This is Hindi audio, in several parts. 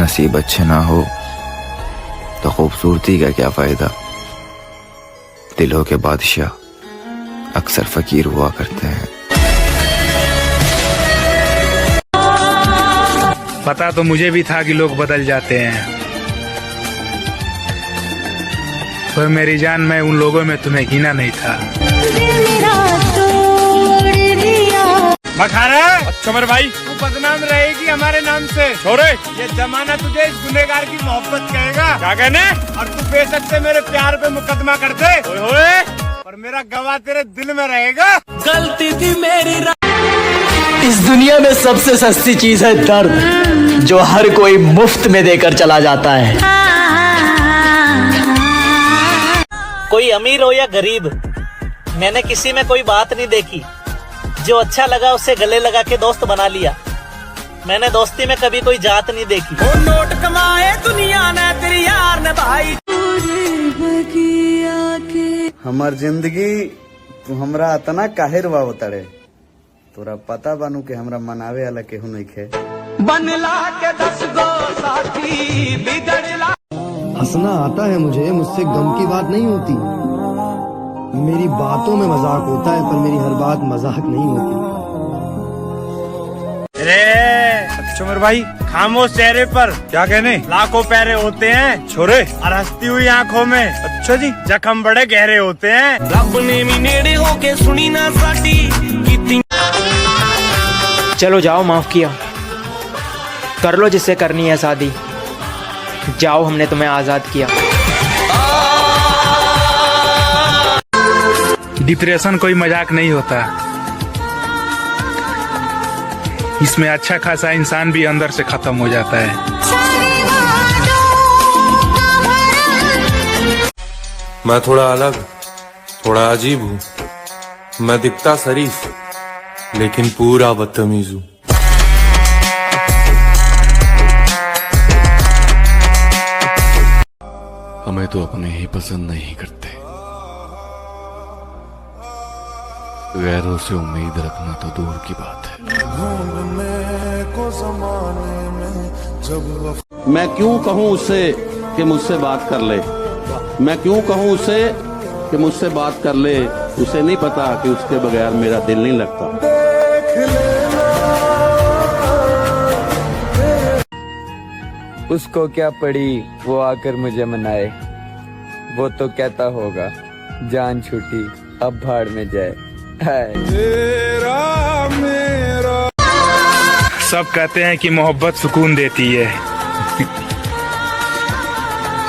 नसीब अच्छे ना हो तो खूबसूरती का क्या फायदा। दिलों के बादशाह अक्सर फकीर हुआ करते हैं। पता तो मुझे भी था कि लोग बदल जाते हैं, पर मेरी जान मैं उन लोगों में तुम्हें गिना नहीं था। मखारा, अच्छा मेरे भाई, तू बदनाम रहेगी हमारे नाम से। छोरे, ये जमाना तुझे इस गुनहगार की मोहब्बत कहेगा। क्या कहने? और तू बेशक से मेरे प्यार पे मुकदमा कर दे, और मेरा गवाह तेरे दिल में रहेगा। गलती थी मेरी। इस दुनिया में सबसे सस्ती चीज है दर्द, जो हर कोई मुफ्त में देकर चला जाता है। कोई अमीर हो या गरीब, मैंने किसी में कोई बात नहीं देखी। जो अच्छा लगा उससे गले लगा के दोस्त बना लिया। मैंने दोस्ती में कभी कोई जात नहीं देखी। वो नोट कमाए दुनिया ने तेरी यार ने भाई। हमार जिंदगी तू हमरा इतना काहे रुआ उतरे। तोरा पता बानू के हमरा मनावे वाला केहू नहीं खे। बनला के 10 गो साथी बिगड़ला। हंसना आता है मुझे, मुझसे गम की बात नहीं होती। मेरी बातों में मजाक होता है, पर मेरी हर बात मजाक नहीं होती। अच्छा मेरे भाई, खामोश चेहरे पर क्या कहने, लाखों पैरे होते हैं छोरे, और हंसती हुई आंखों में अच्छा जी जख्म बड़े गहरे होते हैं। रब ने भी नेड़े होके सुनी ना साडी कीती। चलो जाओ, माफ किया, कर लो जिससे करनी है शादी। जाओ, हमने तुम्हें आजाद किया। डिप्रेशन कोई मजाक नहीं होता, इसमें अच्छा खासा इंसान भी अंदर से खत्म हो जाता है। मैं थोड़ा अलग, थोड़ा अजीब हूँ। मैं दिखता शरीफ, लेकिन पूरा बदतमीज हूँ। हमें तो अपने ही पसंद नहीं करते, गैरों से उम्मीद रखना तो दूर की बात है। मैं क्यों कहूँ उससे कि मुझसे बात कर ले। मैं क्यों कहूँ उससे कि मुझसे बात कर ले। उसे नहीं पता कि उसके बगैर मेरा दिल नहीं लगता। उसको क्या पड़ी वो आकर मुझे मनाए। वो तो कहता होगा जान छूटी अब भाड़ में जाए। सब कहते हैं कि मोहब्बत सुकून देती है,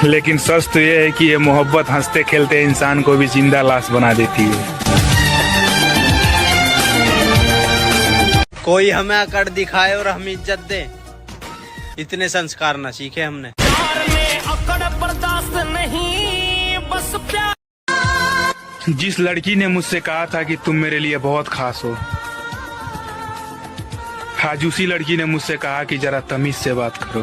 लेकिन सच तो ये है कि ये मोहब्बत हंसते खेलते इंसान को भी जिंदा लाश बना देती है। कोई हमें अकड़ दिखाए और हम इज्जत दे, इतने संस्कार ना सीखे हमने। अकड़ बर्दाश्त नहीं, बस प्यार। जिस लड़की ने मुझसे कहा था कि तुम मेरे लिए बहुत खास हो, आज उसी लड़की ने मुझसे कहा कि जरा तमीज से बात करो।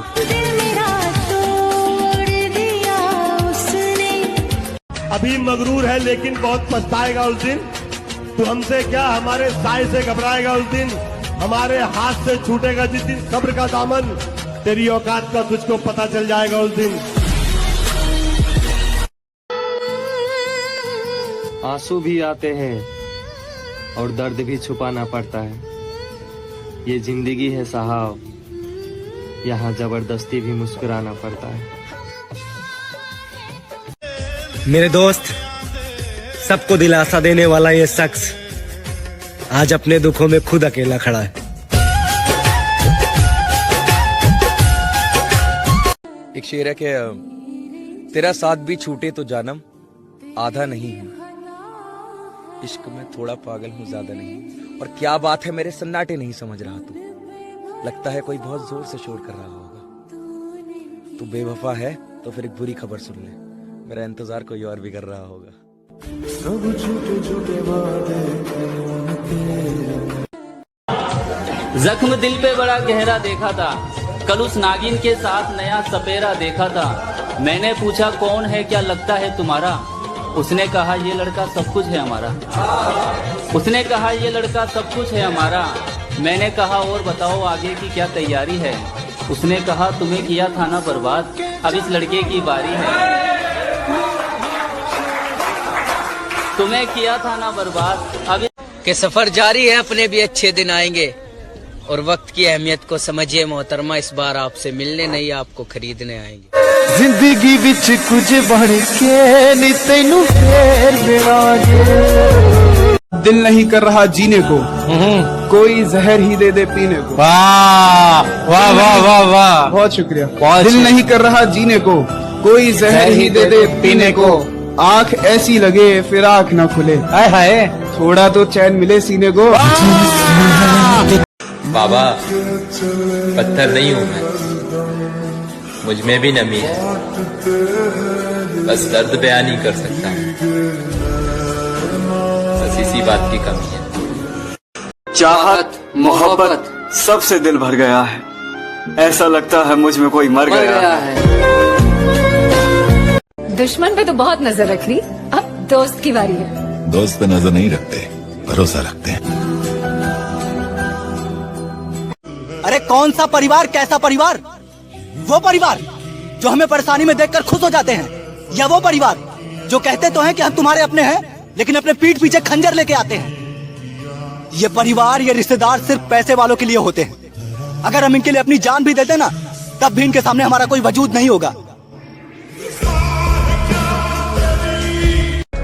अभी मगरूर है लेकिन बहुत पछताएगा उस दिन। तू हमसे क्या हमारे साए से घबराएगा उस दिन। हमारे हाथ से छूटेगा जिस दिन सब्र का दामन। तेरी औकात का तुझको पता चल जाएगा उस दिन। आंसू भी आते हैं और दर्द भी छुपाना पड़ता है। ये जिंदगी है साहब, यहाँ जबरदस्ती भी मुस्कुराना पड़ता है। मेरे दोस्त, सबको दिलासा देने वाला ये शख्स आज अपने दुखों में खुद अकेला खड़ा है। एक शेर है कि तेरा साथ भी छूटे तो जानम आधा नहीं हूँ। इश्क में थोड़ा पागल हूँ, ज्यादा नहीं। और क्या बात है, मेरे सन्नाटे नहीं समझ रहा तू। लगता है कोई बहुत जोर से शोर कर रहा होगा। तू बेवफा है तो फिर एक बुरी खबर सुन ले, मेरा इंतजार कोई और भी कर रहा होगा। जख्म दिल पे बड़ा गहरा देखा था, कल उस नागिन के साथ नया सपेरा देखा था। मैंने पूछा कौन है, क्या लगता है तुम्हारा? उसने कहा ये लड़का सब कुछ है हमारा। उसने कहा ये लड़का सब कुछ है हमारा। मैंने कहा और बताओ आगे की क्या तैयारी है? उसने कहा तुम्हें किया था ना बर्बाद, अब इस लड़के की बारी है। तुम्हें किया था ना बर्बाद, अब के सफर जारी है, अपने भी अच्छे दिन आएंगे। और वक्त की अहमियत को समझिए मोहतरमा, इस बार आपसे मिलने नहीं आपको खरीदने आएंगे। जिंदगी विच कुछ बन के नी तैनू फेर मिलांगे। दिल नहीं कर रहा जीने को, कोई जहर ही दे दे पीने को। वाह वाह वाह वाह वाह, बहुत शुक्रिया। दिल नहीं कर रहा जीने को, कोई जहर ही दे दे पीने को। आंख ऐसी लगे फिर आंख ना खुले, हाय हाय, थोड़ा तो चैन मिले सीने को। बाबा पत्थर नहीं हूँ मैं, मुझ में भी नमी है, बस दर्द बयान नहीं कर सकता, बस इसी बात की कमी है। चाहत मोहब्बत सबसे दिल भर गया है, ऐसा लगता है मुझ में कोई मर गया है। दुश्मन पे तो बहुत नजर रख ली, अब दोस्त की बारी है। दोस्त पे नजर नहीं रखते, भरोसा रखते हैं। अरे कौन सा परिवार, कैसा परिवार? वो परिवार जो हमें परेशानी में देखकर खुश हो जाते हैं, या वो परिवार जो कहते तो हैं कि हम तुम्हारे अपने हैं लेकिन अपने पीठ पीछे खंजर लेके आते हैं। ये परिवार, ये रिश्तेदार सिर्फ पैसे वालों के लिए होते हैं। अगर हम इनके लिए अपनी जान भी देते ना, तब भी इनके सामने हमारा कोई वजूद नहीं होगा।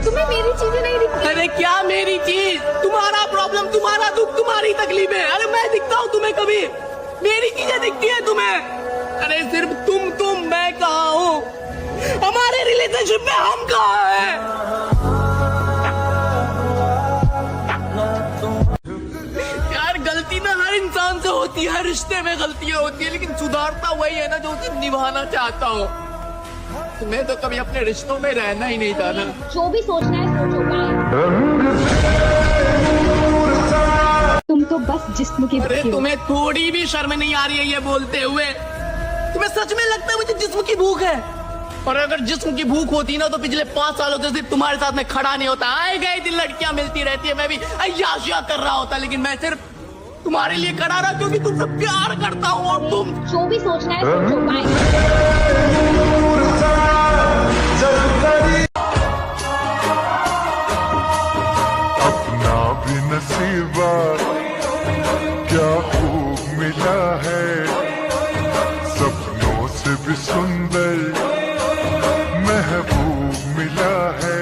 तुम्हें मेरी चीजें नहीं दिखती। अरे क्या मेरी चीज? तुम्हारा प्रॉब्लम, तुम्हारा दुख, तुम्हारी तकलीफ है। अरे मैं दिखता हूँ तुम्हें कभी? मेरी चीजें दिखती है तुम्हें? अरे सिर्फ तुम मैं कहाँ हूँ? हमारे रिलेशनशिप में हम कहाँ हैं? यार गलती ना हर इंसान से होती है, हर रिश्ते में गलतियाँ होती है, लेकिन सुधारता वही है ना जो उसे निभाना चाहता हो। तुम्हें तो कभी अपने रिश्तों में रहना ही नहीं था ना। जो भी सोचना है सोचो, तुम तो बस जिस्म की। अरे तुम्हें थोड़ी भी शर्म नहीं आ रही है ये बोलते हुए? तुम्हें सच में लगता है मुझे जिस्म की भूख है? और अगर जिस्म की भूख होती ना तो पिछले 5 सालों से सिर्फ तुम्हारे साथ में खड़ा नहीं होता। आए गए दिन लड़कियां मिलती रहती है, मैं भी अय्याशियां कर रहा होता, लेकिन मैं सिर्फ तुम्हारे लिए खड़ा रहा क्योंकि तुमसे प्यार करता हूँ। और तुम जो भी सोचना है सोचो, अपना भी नसीबा क्या खूब मिला है, सपनों से भी सुंदर महबूब मिला है।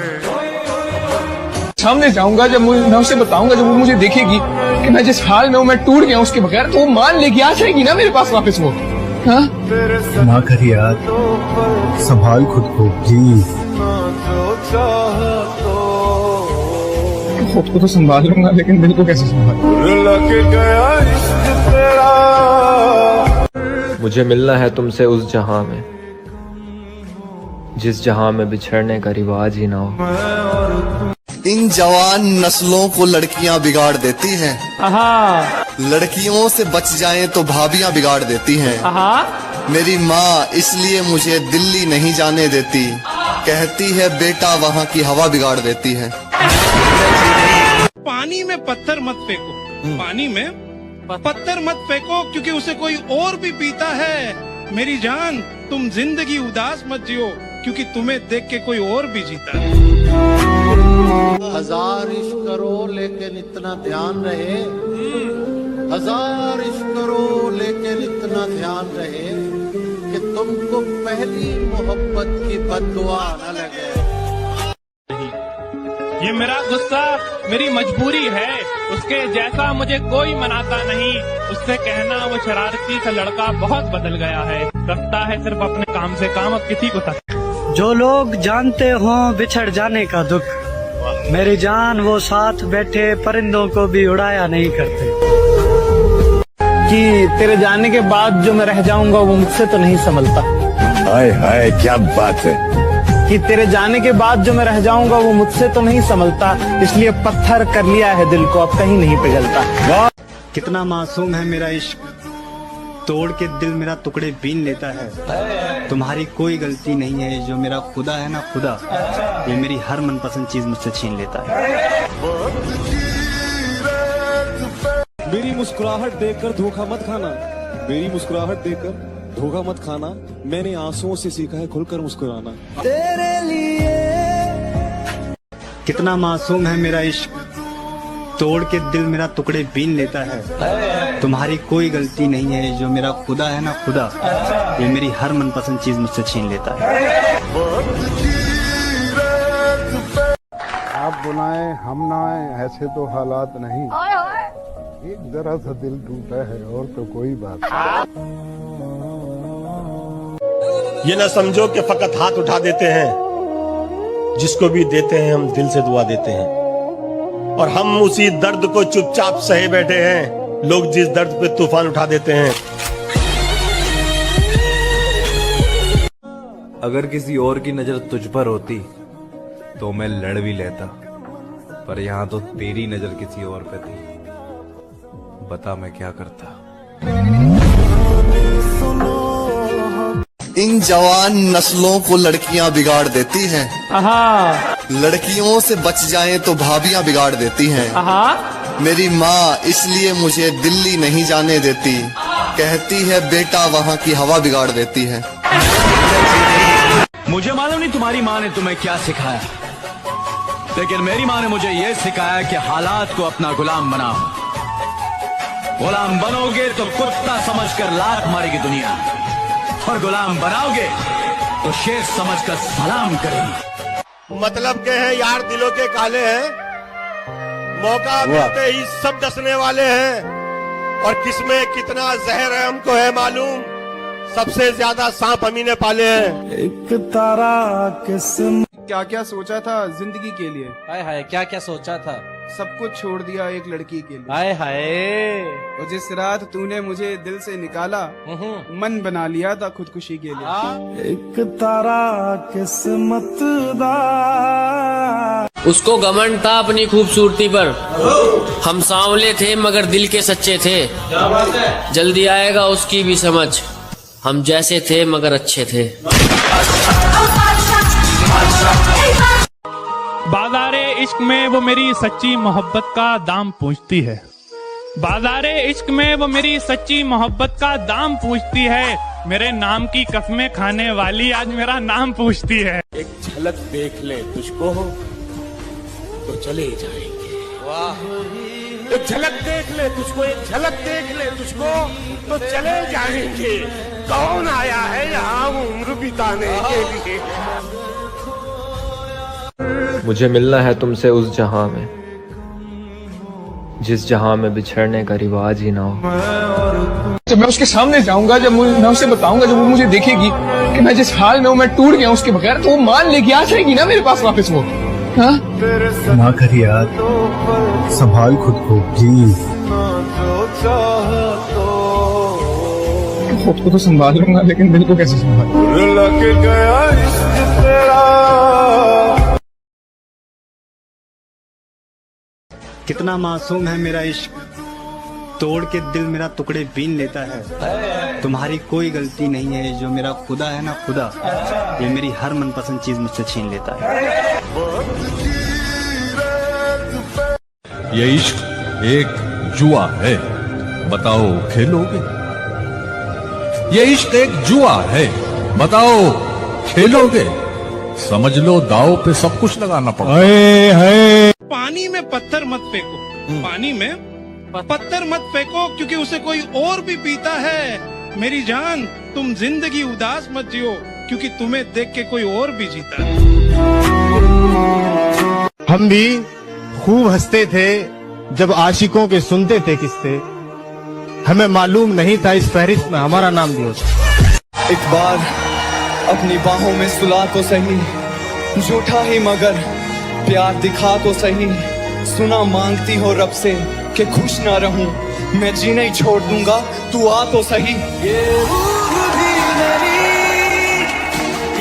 सामने जाऊंगा जब मैं उसे बताऊंगा, जब वो मुझे देखेगी कि मैं जिस हाल में हूँ, मैं टूट गया उसके बगैर, तो वो मान लेगी, आ जाएगी ना मेरे पास वापस वो। हाँ? ना कर यार, संभाल खुद को प्लीज। खुद को तो संभाल लूंगा, लेकिन दिल को कैसे संभाल? मुझे मिलना है तुमसे उस जहां में जिस जहां में बिछड़ने का रिवाज ही ना हो। इन जवान नस्लों को लड़कियां बिगाड़ देती हैं। लड़कियों से बच जाएं तो भाभियां बिगाड़ देती हैं। मेरी माँ इसलिए मुझे दिल्ली नहीं जाने देती, कहती है बेटा वहाँ की हवा बिगाड़ देती है। पानी में पत्थर मत फेंको, पानी में पत्थर मत फेंको, क्योंकि उसे कोई और भी पीता है। मेरी जान, तुम जिंदगी उदास मत जियो, क्योंकि तुम्हें देख के कोई और भी जीता है। 1000 इश्क करो लेकिन इतना ध्यान रहे, 1000 इश्क करो लेकिन इतना ध्यान रहे कि तुमको पहली मोहब्बत की बद्दुआ न लगे। ये मेरा गुस्सा मेरी मजबूरी है, उसके जैसा मुझे कोई मनाता नहीं। उससे कहना वो शरारती सा लड़का बहुत बदल गया है, रखता है सिर्फ अपने काम से काम, अब किसी को तक। जो लोग जानते हो बिछड़ जाने का दुख, मेरी जान वो साथ बैठे परिंदों को भी उड़ाया नहीं करते। कि तेरे जाने के बाद जो मैं रह जाऊंगा वो मुझसे तो नहीं संभलता। हाय हाय क्या बात है। कि तेरे जाने के बाद जो मैं रह जाऊंगा वो मुझसे तो नहीं संभलता, इसलिए पत्थर कर लिया है दिल को, अब कहीं नहीं पिघलता। कितना मासूम है मेरा इश्क, तोड़ के दिल मेरा टुकड़े बीन लेता है। तुम्हारी कोई गलती नहीं है, जो मेरा खुदा है ना खुदा, ये मेरी हर मनपसंद चीज मुझसे छीन लेता है। मेरी मुस्कुराहट देखकर धोखा मत खाना, मेरी मुस्कुराहट देखकर धोखा मत खाना, मैंने आंसुओं से सीखा है खुलकर मुस्कुराना। तेरे लिए कितना मासूम है मेरा इश्क, तोड़ के दिल मेरा टुकड़े बीन लेता है। तुम्हारी कोई गलती नहीं है, जो मेरा खुदा है ना खुदा, ये मेरी हर मनपसंद चीज मुझसे छीन लेता है। आप बुलाएं हम ना आए, ऐसे तो हालात नहीं। एक जरा सा दिल टूटा है और तो कोई बात नहीं। ये ना समझो कि फकत हाथ उठा देते हैं, जिसको भी देते हैं हम दिल से दुआ देते हैं। और हम उसी दर्द को चुपचाप सहे बैठे हैं, लोग जिस दर्द पे तूफान उठा देते हैं। अगर किसी और की नजर तुझ पर होती तो मैं लड़ भी लेता, पर यहाँ तो तेरी नजर किसी और पे थी, बता मैं क्या करता। इन जवान नस्लों को लड़कियां बिगाड़ देती हैं। लड़कियों से बच जाएं तो भाभियां बिगाड़ देती हैं। मेरी माँ इसलिए मुझे दिल्ली नहीं जाने देती, कहती है बेटा वहाँ की हवा बिगाड़ देती है। मुझे मालूम नहीं तुम्हारी माँ ने तुम्हें क्या सिखाया, लेकिन मेरी माँ ने मुझे ये सिखाया कि हालात को अपना गुलाम बनाओ। गुलाम बनोगे तो कुत्ता समझकर लात मारेगी दुनिया, और गुलाम बनाओगे तो शेर समझकर सलाम करेगी। मतलब के हैं यार दिलों के काले हैं, मौका मिलते ही सब डसने वाले हैं। और किसमें कितना जहर है हमको है मालूम, सबसे ज्यादा सांप हमी ने पाले हैं। एक तारा किस्म क्या क्या सोचा था जिंदगी के लिए, हाय हाय क्या क्या सोचा था, सब कुछ छोड़ दिया एक लड़की के लिए। हाय हाय और जिस रात तूने मुझे दिल से निकाला, मन बना लिया था खुदकुशी के लिए। एक तारा किस्मत दा। उसको घमंड था अपनी खूबसूरती पर, हम सांवले थे मगर दिल के सच्चे थे। जल्दी आएगा उसकी भी समझ, हम जैसे थे मगर अच्छे थे। बाज़ारे इश्क में वो मेरी सच्ची मोहब्बत का दाम पूछती है। बाज़ारे इश्क में वो मेरी सच्ची मोहब्बत का दाम पूछती है। मेरे नाम की कसमें खाने वाली आज मेरा नाम पूछती है। एक झलक देख ले तुझको तो चले जाएंगे। वाह, एक झलक देख ले तुझको, एक झलक देख ले तुझको तो चले जाएंगे। कौन आया है यहाँ उम्र बिताने के लिए। मुझे मिलना है तुमसे उस जहां में, जिस जहां में बिछड़ने का रिवाज ही ना हो। जब मैं उसके सामने जाऊंगा, जब मैं उसे बताऊंगा, जब वो मुझे देखेगी कि मैं जिस हाल में हूँ, मैं टूट गया उसके बगैर, तो वो मान लेगी, आ जाएगी ना मेरे पास वापस वो। हाँ? ना कर यार, संभाल खुद को प्लीज। खुद को तो संभाल लूंगा, लेकिन दिल को कैसे संभाल। कितना मासूम है मेरा इश्क, तोड़ के दिल मेरा टुकड़े बीन लेता है। तुम्हारी कोई गलती नहीं है, जो मेरा खुदा है ना खुदा, ये मेरी हर मनपसंद चीज मुझसे छीन लेता है। ये इश्क एक जुआ है, बताओ खेलोगे? ये इश्क एक जुआ है, बताओ खेलोगे? समझ लो दाव पे सब कुछ लगाना पड़ेगा। पानी में पत्थर मत फेंको, पानी में पत्थर मत फेंको, क्योंकि उसे कोई और भी पीता है। मेरी जान, तुम जिंदगी उदास मत जियो, क्योंकि तुम्हें देख के कोई और भी जीता है। हम भी खूब हंसते थे जब आशिकों के सुनते थे किस्से, हमें मालूम नहीं था इस फहरिस्त में हमारा नाम भी होता। एक बार अपनी बाहों में सुला तो सही, झूठा ही मगर प्यार दिखा तो सही। सुना मांगती हो रब से कि खुश ना रहूं, मैं जीना ही छोड़ दूंगा, तू आ तो सही।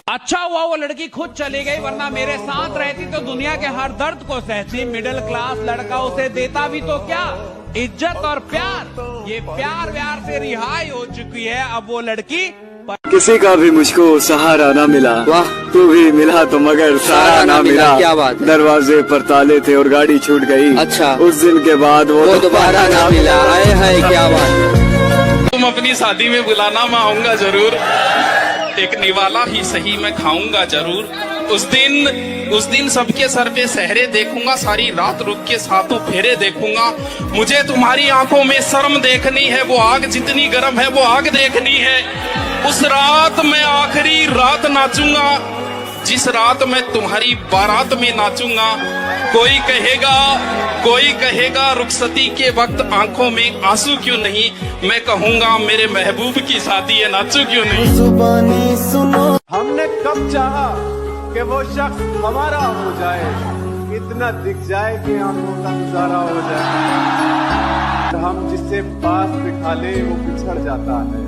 अच्छा हुआ वो लड़की खुद चली गई, वरना मेरे साथ रहती तो दुनिया के हर दर्द को सहती। मिडिल क्लास लड़का उसे देता भी तो क्या, इज्जत और प्यार। ये प्यार व्यार से रिहाई हो चुकी है, अब वो लड़की किसी का भी मुझको सहारा ना मिला। वाह, तू भी मिला तो मगर सहारा ना मिला। क्या बात, दरवाजे पर ताले थे और गाड़ी छूट गई। अच्छा, उस दिन के बाद वो दोबारा ना मिला। आए हाय क्या बात। तुम अपनी शादी में बुलाना, मैं आऊंगा जरूर। एक निवाला ही सही मैं खाऊंगा जरूर। उस दिन सबके सर पे सहरे देखूंगा, सारी रात रुक के सातों फेरे देखूंगा। मुझे तुम्हारी आंखों में शर्म देखनी है, वो आग जितनी गर्म है वो आग देखनी है। उस रात मैं आखिरी रात नाचूंगा, जिस रात मैं तुम्हारी बारात में नाचूंगा। कोई कहेगा रुखसती के वक्त आंखों में आंसू क्यों नहीं, मैं कहूंगा मेरे महबूब की शादी है, नाचू क्यों नहीं। जुबानी सुनो, हमने कब चाहा कि वो शख्स हमारा हो जाए, इतना दिख जाए कि आंखों का गुजारा हो जाए। हम जिसे पास बिठा ले वो पिछड़ जाता है,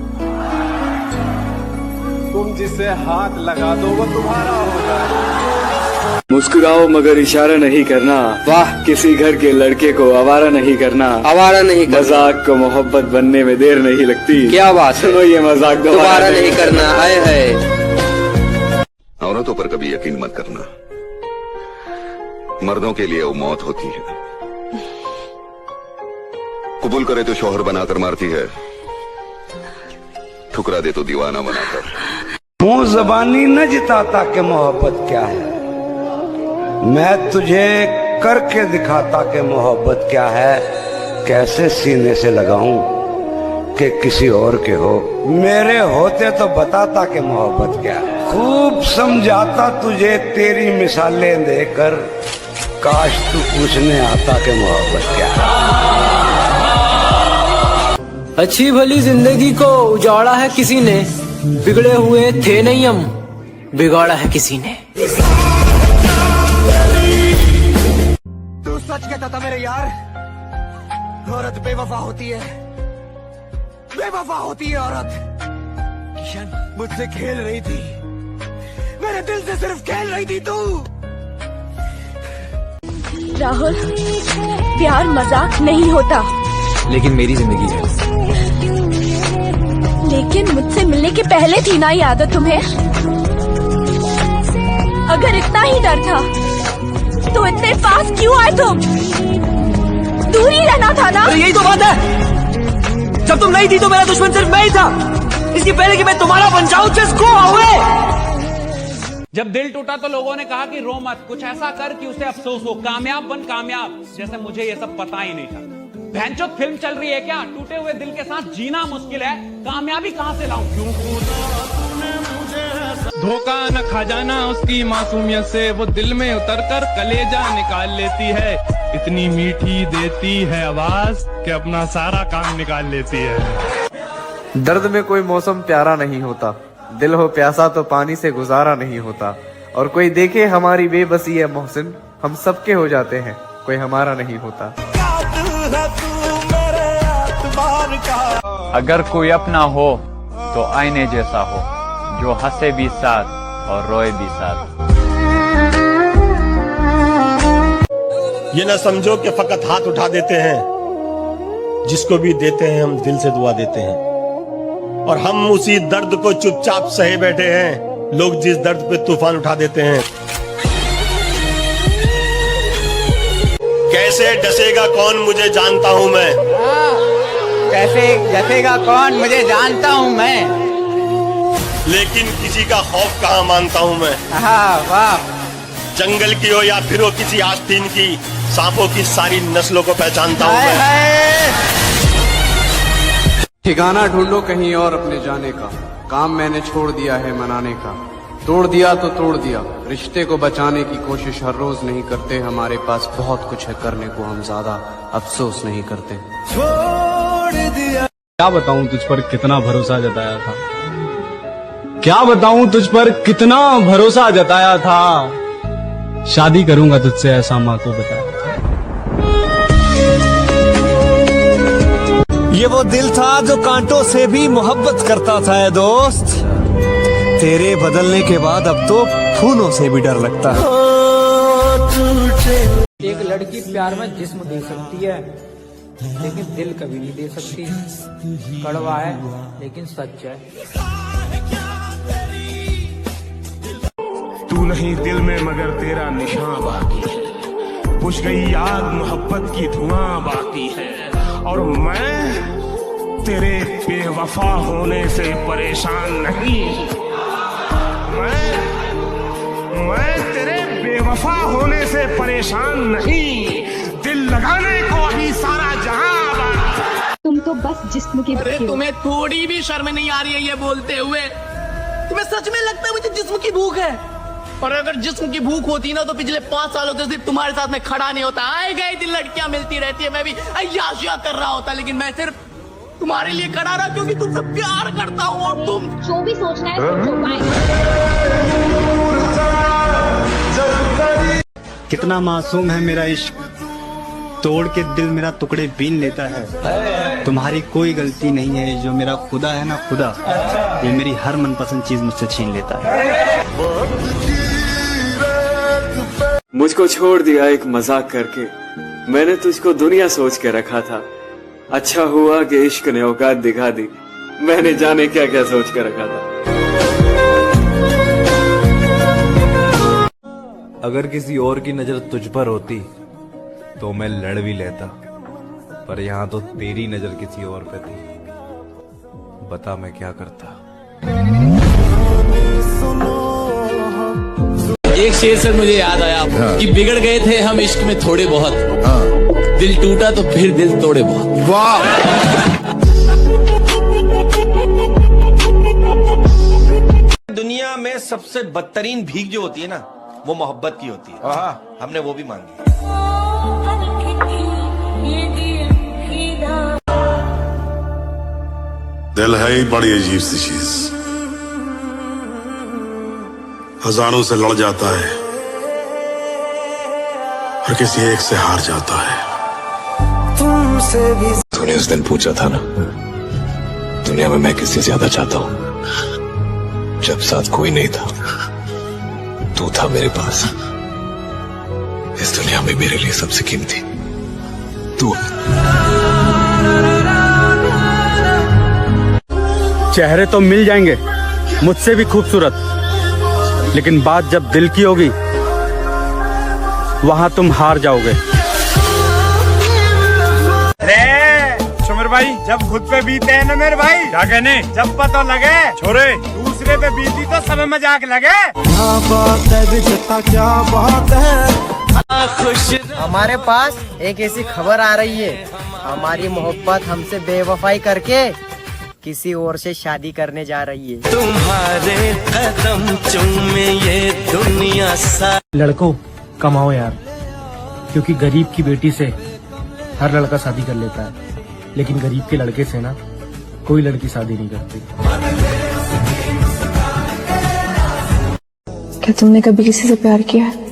तुम जिसे हाथ लगा दो वो तुम्हारा हो जाए। मुस्कुराओ मगर इशारा नहीं करना, वाह किसी घर के लड़के को आवारा नहीं करना। आवारा नहीं करना, मजाक को मोहब्बत बनने में देर नहीं लगती। क्या बात, सुनो ये मजाक दोबारा नहीं करना। आए है औरतों पर कभी यकीन मत करना, मर्दों के लिए वो मौत होती है। कबूल करे तो शौहर बनाकर मारती है, ठुकरा दे तो दीवाना बनाकर। मुंह जबानी न जिताता कि मोहब्बत क्या है, मैं तुझे करके दिखाता कि मोहब्बत क्या है। कैसे सीने से लगाऊं कि किसी और के हो, मेरे होते तो बताता कि मोहब्बत क्या है। खूब समझाता तुझे तेरी मिसालें देकर, काश तू पूछने आता कि मोहब्बत क्या है। अच्छी भली जिंदगी को उजाड़ा है किसी ने, बिगड़े हुए थे नहीं हम, बिगाड़ा है किसी ने। तू सच कहता था मेरे यार, औरत बेवफा होती है, बेवफा होती है औरत। किशन मुझसे खेल रही थी, मेरे दिल से सिर्फ खेल रही थी तू। राहुल, प्यार मजाक नहीं होता, लेकिन मेरी जिंदगी है। लेकिन मुझसे मिलने के पहले थी ना ये आदत तुम्हें? अगर इतना ही डर था तो इतने पास क्यों आए तुम? दूर ही रहना था ना। यही तो बात है, जब तुम नहीं थी तो मेरा दुश्मन सिर्फ मैं ही था, इसके पहले कि मैं तुम्हारा बन जाऊं। जिसको हुए जब दिल टूटा तो लोगों ने कहा कि रो मत, कुछ ऐसा कर कि उसे अफसोस हो, कामयाब बन कामयाब। जैसे मुझे ये सब पता ही नहीं था। भैंचोद फिल्म चल रही है क्या? टूटे हुए दिल के साथ जीना मुश्किल है, कामयाबी कहां से लाऊं? क्यों धोखा न खा जाना उसकी मासूमियत से, वो दिल में उतरकर कलेजा निकाल लेती है। इतनी मीठी देती है आवाज कि अपना सारा काम निकाल लेती है। दर्द में कोई मौसम प्यारा नहीं होता, दिल हो प्यासा तो पानी से गुजारा नहीं होता। और कोई देखे हमारी बेबसी है मोहसिन, हम सबके हो जाते हैं, कोई हमारा नहीं होता। अगर कोई अपना हो तो आईने जैसा हो, जो हंसे भी साथ और रोए भी साथ। ये ना समझो कि फकत हाथ उठा देते हैं, जिसको भी देते हैं हम दिल से दुआ देते हैं। और हम उसी दर्द को चुपचाप सहे बैठे हैं, लोग जिस दर्द पे तूफान उठा देते हैं। कैसे डसेगा कौन मुझे जानता हूं मैं, कैसे डसेगा कौन मुझे जानता हूं मैं, लेकिन किसी का खौफ कहाँ मानता हूं मैं। वाह। जंगल की हो या फिर हो किसी आस्तीन की, सांपों की सारी नस्लों को पहचानता हूं मैं। ठिकाना ढूंढो कहीं और अपने जाने का, काम मैंने छोड़ दिया है मनाने का। तोड़ दिया तो तोड़ दिया, रिश्ते को बचाने की कोशिश हर रोज नहीं करते। हमारे पास बहुत कुछ है करने को, हम ज्यादा अफसोस नहीं करते। छोड़ दिया। क्या बताऊं तुझ पर कितना भरोसा जताया था, क्या बताऊं तुझ पर कितना भरोसा जताया था। शादी करूंगा तुझसे ऐसा माँ को बताया था। ये वो दिल था जो कांटों से भी मोहब्बत करता था है दोस्त। तेरे बदलने के बाद अब तो फूलों से भी डर लगता है। एक लड़की प्यार में जिस्म दे सकती है, लेकिन दिल कभी नहीं दे सकती। कड़वा है लेकिन सच है। तू नहीं दिल में मगर तेरा निशान बाकी है, बुझ गई आग मोहब्बत की धुआं बाकी है। और मैं तेरे बेवफा होने से परेशान नहीं। मैं तेरे बेवफा होने से परेशान नहीं, दिल लगाने को अभी सारा जहां। तुम तो बस जिस्म की अरे तुम्हें थोड़ी भी शर्म नहीं आ रही है ये बोलते हुए? तुम्हें सच में लगता है मुझे जिस्म की भूख है? और अगर जिस्म की भूख होती ना तो पिछले 5 सालों से सिर्फ तुम्हारे साथ में खड़ा नहीं होता, आए गए दिन लड़कियां मिलती रहती है, मैं भी अय्याशियां कर रहा होता, लेकिन मैं सिर्फ तुम्हारे लिए खड़ा रहा क्योंकि तुमसे प्यार करता हूँ। और तुम जो भी सोचना है सोचो, बाय। कितना मासूम है मेरा इश्क, तोड़ के दिल मेरा टुकड़े बीन लेता है। तुम्हारी कोई गलती नहीं है, जो मेरा खुदा है ना खुदा, ये मेरी हर मनपसंद चीज मुझसे छीन लेता है। मुझको छोड़ दिया एक मजाक करके, मैंने तुझको दुनिया सोच के रखा था। अच्छा हुआ कि इश्क ने औकात दिखा दी, मैंने जाने क्या क्या सोच के रखा था। अगर किसी और की नजर तुझ पर होती तो मैं लड़ भी लेता, पर यहाँ तो तेरी नजर किसी और पे थी, बता मैं क्या करता। एक शेर से मुझे याद आया कि बिगड़ गए थे हम इश्क में थोड़े बहुत, दिल टूटा तो फिर दिल तोड़े बहुत। वाह! दुनिया में सबसे बदतरीन भीख जो होती है ना, वो मोहब्बत की होती है। हमने वो भी मांगी। दिल है ही बड़ी अजीब सी चीज, हजारों से लड़ जाता है और किसी एक से हार जाता है। तूने उस दिन पूछा था ना, दुनिया में मैं किससे ज्यादा चाहता हूं, जब साथ कोई नहीं था, तू था मेरे पास। इस दुनिया में मेरे लिए सबसे कीमती तू। चेहरे तो मिल जाएंगे मुझसे भी खूबसूरत, लेकिन बात जब दिल की होगी वहां तुम हार जाओगे। सुमेर भाई, जब खुद पे बीते हैं ना मेरे भाई, क्या कहने, जब पता लगे छोरे दूसरे पे बीती तो सब मजाक लगे। क्या बात है, क्या बात है। खुश हमारे पास एक ऐसी खबर आ रही है, हमारी मोहब्बत हमसे बेवफाई करके किसी और से शादी करने जा रही है। तुम्हारे कदम चूमे ये दुनिया सा। लड़कों कमाओ यार, क्योंकि गरीब की बेटी से हर लड़का शादी कर लेता है, लेकिन गरीब के लड़के से ना कोई लड़की शादी नहीं करती। क्या तुमने कभी किसी से प्यार किया है?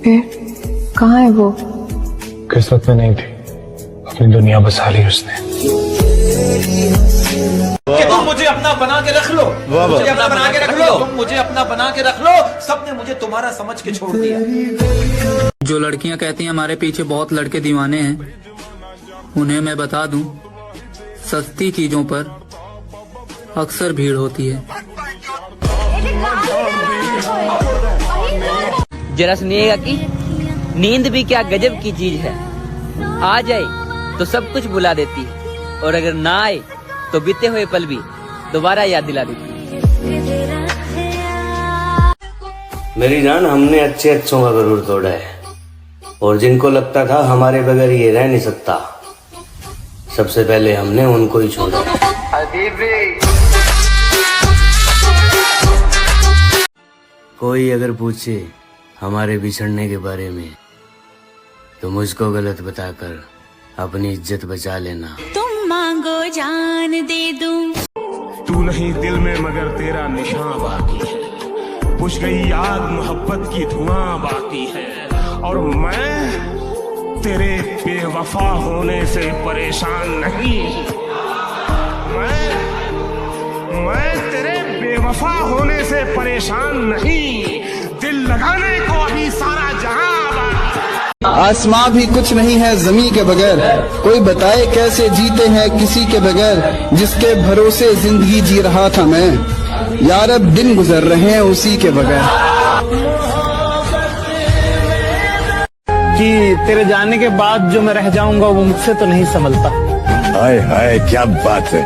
फिर कहाँ है वो? किस्मत में नहीं थी, अपनी दुनिया बसा ली उसने। कि तुम मुझे अपना बना के रख लो, मुझे अपना बना के रख लो, तुम मुझे अपना बना के रख लो, सबने मुझे तुम्हारा समझ के छोड़ दिया। जो लड़कियां कहती हैं हमारे पीछे बहुत लड़के दीवाने हैं, उन्हें मैं बता दूं, सस्ती चीजों पर अक्सर भीड़ होती है। जरा सुनिएगा कि नींद भी क्या गजब की चीज है, आ जाए तो सब कुछ भुला देती है, और अगर ना आए तो बीते हुए पल भी दोबारा याद दिला देती है। मेरी जान, हमने अच्छे अच्छों का गरूर तोड़ा है, और जिनको लगता था हमारे बगैर ये रह नहीं सकता, सबसे पहले हमने उनको ही छोड़ा। कोई अगर पूछे हमारे बिछड़ने के बारे में तो मुझको गलत बताकर अपनी इज्जत बचा लेना। तुम मांगो जान दे दूं। तू नहीं दिल में मगर तेरा निशान बाकी है, बुझ गई आग मोहब्बत की धुआं बाकी है, और मैं तेरे बेवफा होने से परेशान नहीं। मैं तेरे बेवफा होने से परेशान नहीं, दिल लगाने को अभी सारा जहां। आसमां भी कुछ नहीं है ज़मीं के बगैर, कोई बताए कैसे जीते हैं किसी के बगैर, जिसके भरोसे जिंदगी जी रहा था मैं, यार अब दिन गुजर रहे हैं उसी के बगैर। कि तेरे जाने के बाद जो मैं रह जाऊंगा वो मुझसे तो नहीं संभलता। हाय हाय क्या बात है।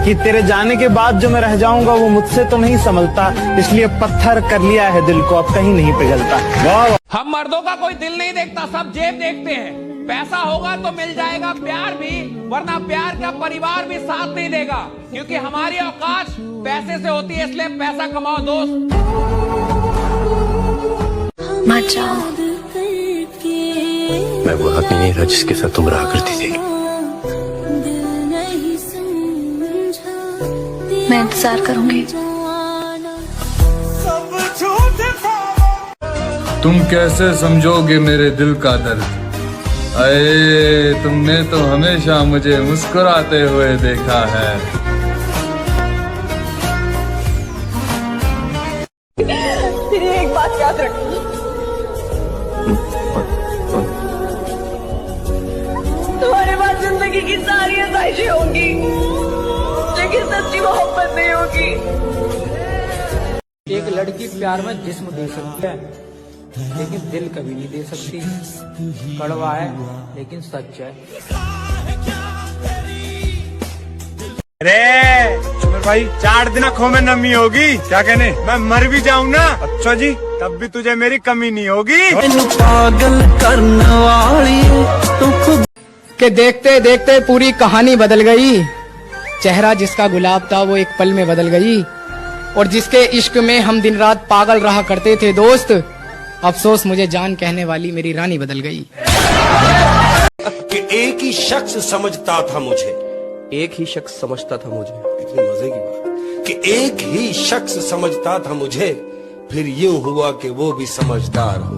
कि तेरे जाने के बाद जो मैं रह जाऊंगा वो मुझसे तो नहीं संभलता, इसलिए पत्थर कर लिया है दिल को, अब कहीं नहीं पिघलता। वाह। हम मर्दों का कोई दिल नहीं देखता, सब जेब देखते हैं। पैसा होगा तो मिल जाएगा प्यार भी, वरना प्यार का परिवार भी साथ नहीं देगा। क्योंकि हमारी औकात पैसे से होती है, इसलिए पैसा कमाओ दोस्त। मत जाओ। मैं वो आदमी नहीं रहा जिसके साथ तुम रहा करती थी। मैं इंतजार करूंगी। तुम कैसे समझोगे मेरे दिल का दर्द, अये तुमने तो हमेशा मुझे मुस्कुराते हुए देखा है। एक बात याद रखना, तुम्हारे पास जिंदगी की सारी आसाइशें होंगी, लेकिन सच्ची मोहब्बत नहीं होगी। एक लड़की प्यार में जिस्म दे सकती है, लेकिन दिल कभी नहीं दे सकती। कड़वा है लेकिन सच है। अरे सुमर भाई, 4 दिन खो में नमी होगी, क्या कहने? मैं मर भी जाऊं ना, अच्छा जी, तब भी तुझे मेरी कमी नहीं होगी। पागल करने वाली तू खुद के देखते देखते पूरी कहानी बदल गई। चेहरा जिसका गुलाब था वो एक पल में बदल गई, और जिसके इश्क में हम दिन रात पागल रहा करते थे दोस्त, अफसोस मुझे जान कहने वाली मेरी रानी बदल गई। कि एक ही शख्स समझता था मुझे, एक ही शख्स समझता था मुझे। इतनी मजे की बात कि एक ही शख्स समझता था मुझे, फिर यूं हुआ कि वो भी समझदार हो।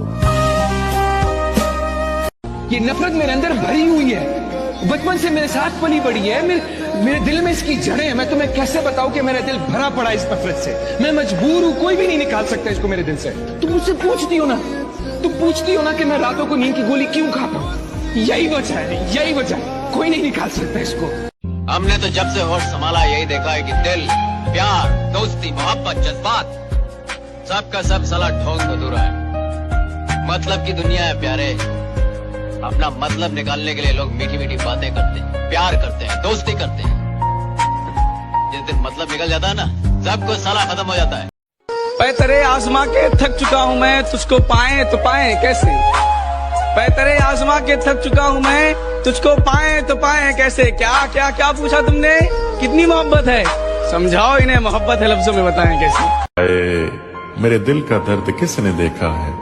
ये नफरत मेरे अंदर भरी हुई है, बचपन से मेरे साथ पली बड़ी है, मेरे दिल में इसकी जड़ें हैं। मैं तुम्हें कैसे बताऊं कि मेरा दिल भरा पड़ा इस नफरत से। मैं मजबूर हूं, कोई भी नहीं निकाल सकता इसको मेरे दिल से। तुम मुझसे पूछती हो ना कि मैं रातों को नींद की गोली क्यों खाता हूं। यही वजह है, यही वजह है, कोई नहीं निकाल सकता इसको। हमने तो जब से होश संभाला यही देखा है कि दिल, प्यार, दोस्ती, मोहब्बत, जज्बात सबका सब साला ढोंग अधूरा है। मतलब की दुनिया है प्यारे। अपना मतलब निकालने के लिए लोग मीठी मीठी बातें करते हैं, प्यार करते हैं, दोस्ती करते हैं। जिस दिन मतलब निकल जाता है ना, सब कुछ साला खत्म हो जाता है। पैतरे आजमा के थक चुका हूँ मैं, तुझको पाए तो पाए कैसे। पैतरे आजमा के थक चुका हूँ मैं, तुझको पाए तो पाए कैसे। क्या क्या क्या पूछा तुमने, कितनी मोहब्बत है? समझाओ इन्हें, मोहब्बत है लफ्जों में बताएं कैसे। मेरे दिल का दर्द किसने देखा है,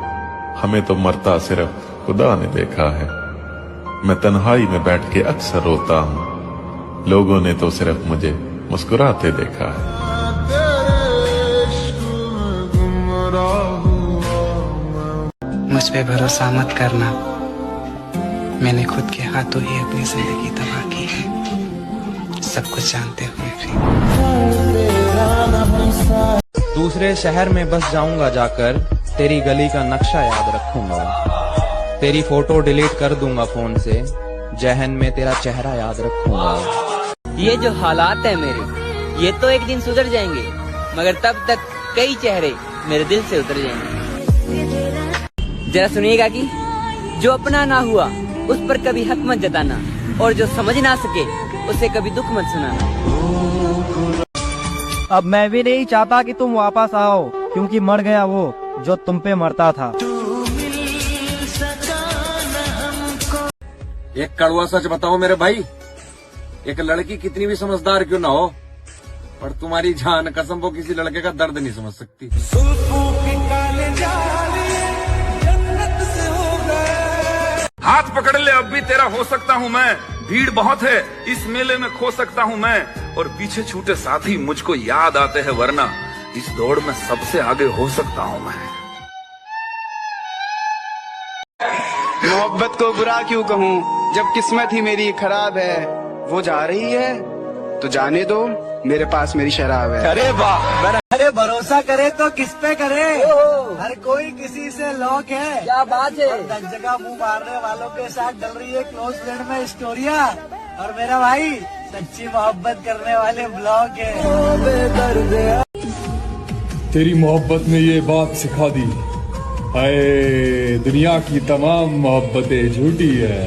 हमें तो मरता सिर्फ खुदा ने देखा है। मैं तन्हाई में बैठ के अक्सर रोता हूँ, लोगों ने तो सिर्फ मुझे मुस्कुराते देखा है। मुझ पे भरोसा मत करना, मैंने खुद के हाथों ही अपनी जिंदगी तबाह की है, सब कुछ जानते हुए भी। दूसरे शहर में बस जाऊंगा जाकर, तेरी गली का नक्शा याद रखूंगा। तेरी फोटो डिलीट कर दूंगा फोन से, जहन में तेरा चेहरा याद रखूंगा। ये जो हालात है मेरे, ये तो एक दिन सुधर जाएंगे, मगर तब तक कई चेहरे मेरे दिल से उतर जाएंगे। जरा सुनिएगा कि जो अपना ना हुआ उस पर कभी हक मत जताना, और जो समझ ना सके उसे कभी दुख मत सुनाना। अब मैं भी नहीं चाहता कि तुम वापस आओ, क्योंकि मर गया वो जो तुम पे मरता था। एक कड़वा सच बताओ मेरे भाई, एक लड़की कितनी भी समझदार क्यों ना हो, पर तुम्हारी जान कसम वो किसी लड़के का दर्द नहीं समझ सकती। हाथ पकड़ ले, अब भी तेरा हो सकता हूँ मैं। भीड़ बहुत है, इस मेले में खो सकता हूँ मैं, और पीछे छूटे साथी मुझको याद आते हैं, वरना इस दौड़ में सबसे आगे हो सकता हूँ मैं। मोहब्बत को बुरा क्यों कहूँ, जब किस्मत ही मेरी खराब है। वो जा रही है तो जाने दो, मेरे पास मेरी शराब है। अरे वाह, अरे भरोसा करे तो किस पे करे, हर कोई किसी से लॉक है। क्या बात है। हर जगह मुंह मारने वालों के साथ डल रही है क्लोज फ्रेंड में स्टोरिया, और मेरा भाई सच्ची मोहब्बत करने वाले ब्लॉग है। तेरी मोहब्बत ने ये बात सिखा दी हाय दुनिया की तमाम मोहब्बतें झूठी है।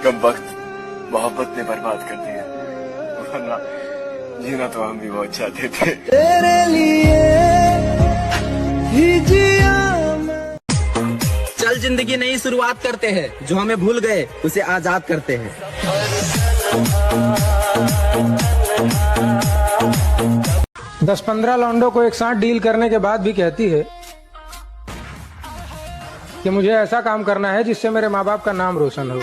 कम वक्त मोहब्बत ने बर्बाद कर दिया, वरना जीना तो हम भी बहुत चाहते थे। तेरे लिए ही जिया। चल जिंदगी नई शुरुआत करते हैं, जो हमें भूल गए उसे आजाद करते हैं। 10-15 लौंडों को एक साथ डील करने के बाद भी कहती है कि मुझे ऐसा काम करना है जिससे मेरे माँ बाप का नाम रोशन हो।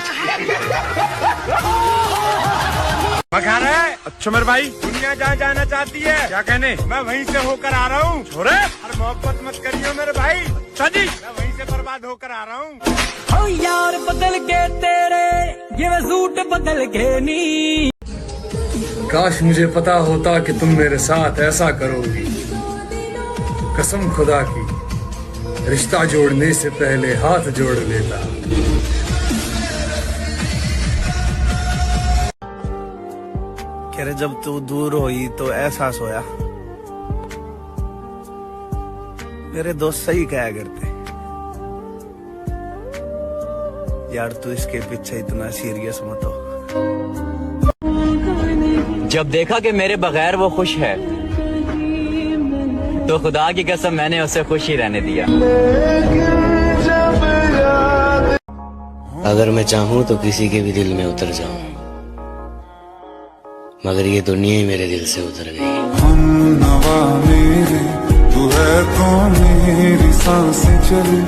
बखा रहा है? अच्छा मेरे भाई, दुनिया जहाँ जाना चाहती है, क्या कहने, मैं वहीं से होकर आ रहा हूँ। छोरे अरे मोहब्बत मत करियो मेरे भाई। अच्छा जी, मैं वहीं से बर्बाद होकर आ रहा हूँ। ओ यार बदल के तेरे ये सूट बदल के नी। काश मुझे पता होता कि तुम मेरे साथ ऐसा करोगी। कसम खुदा की, रिश्ता जोड़ने से पहले हाथ जोड़ लेता। कह रहे जब तू दूर हुई तो एहसास होया, मेरे दोस्त सही कहा करते यार, तू इसके पीछे इतना सीरियस मत हो। जब देखा कि मेरे बगैर वो खुश है, तो खुदा की कसम मैंने उसे खुश ही रहने दिया। अगर मैं चाहूँ तो किसी के भी दिल में उतर जाऊं, मगर ये दुनिया ही मेरे दिल से उतर गई। हम नवा मेरे तू है कौन, मेरी सांसें चले।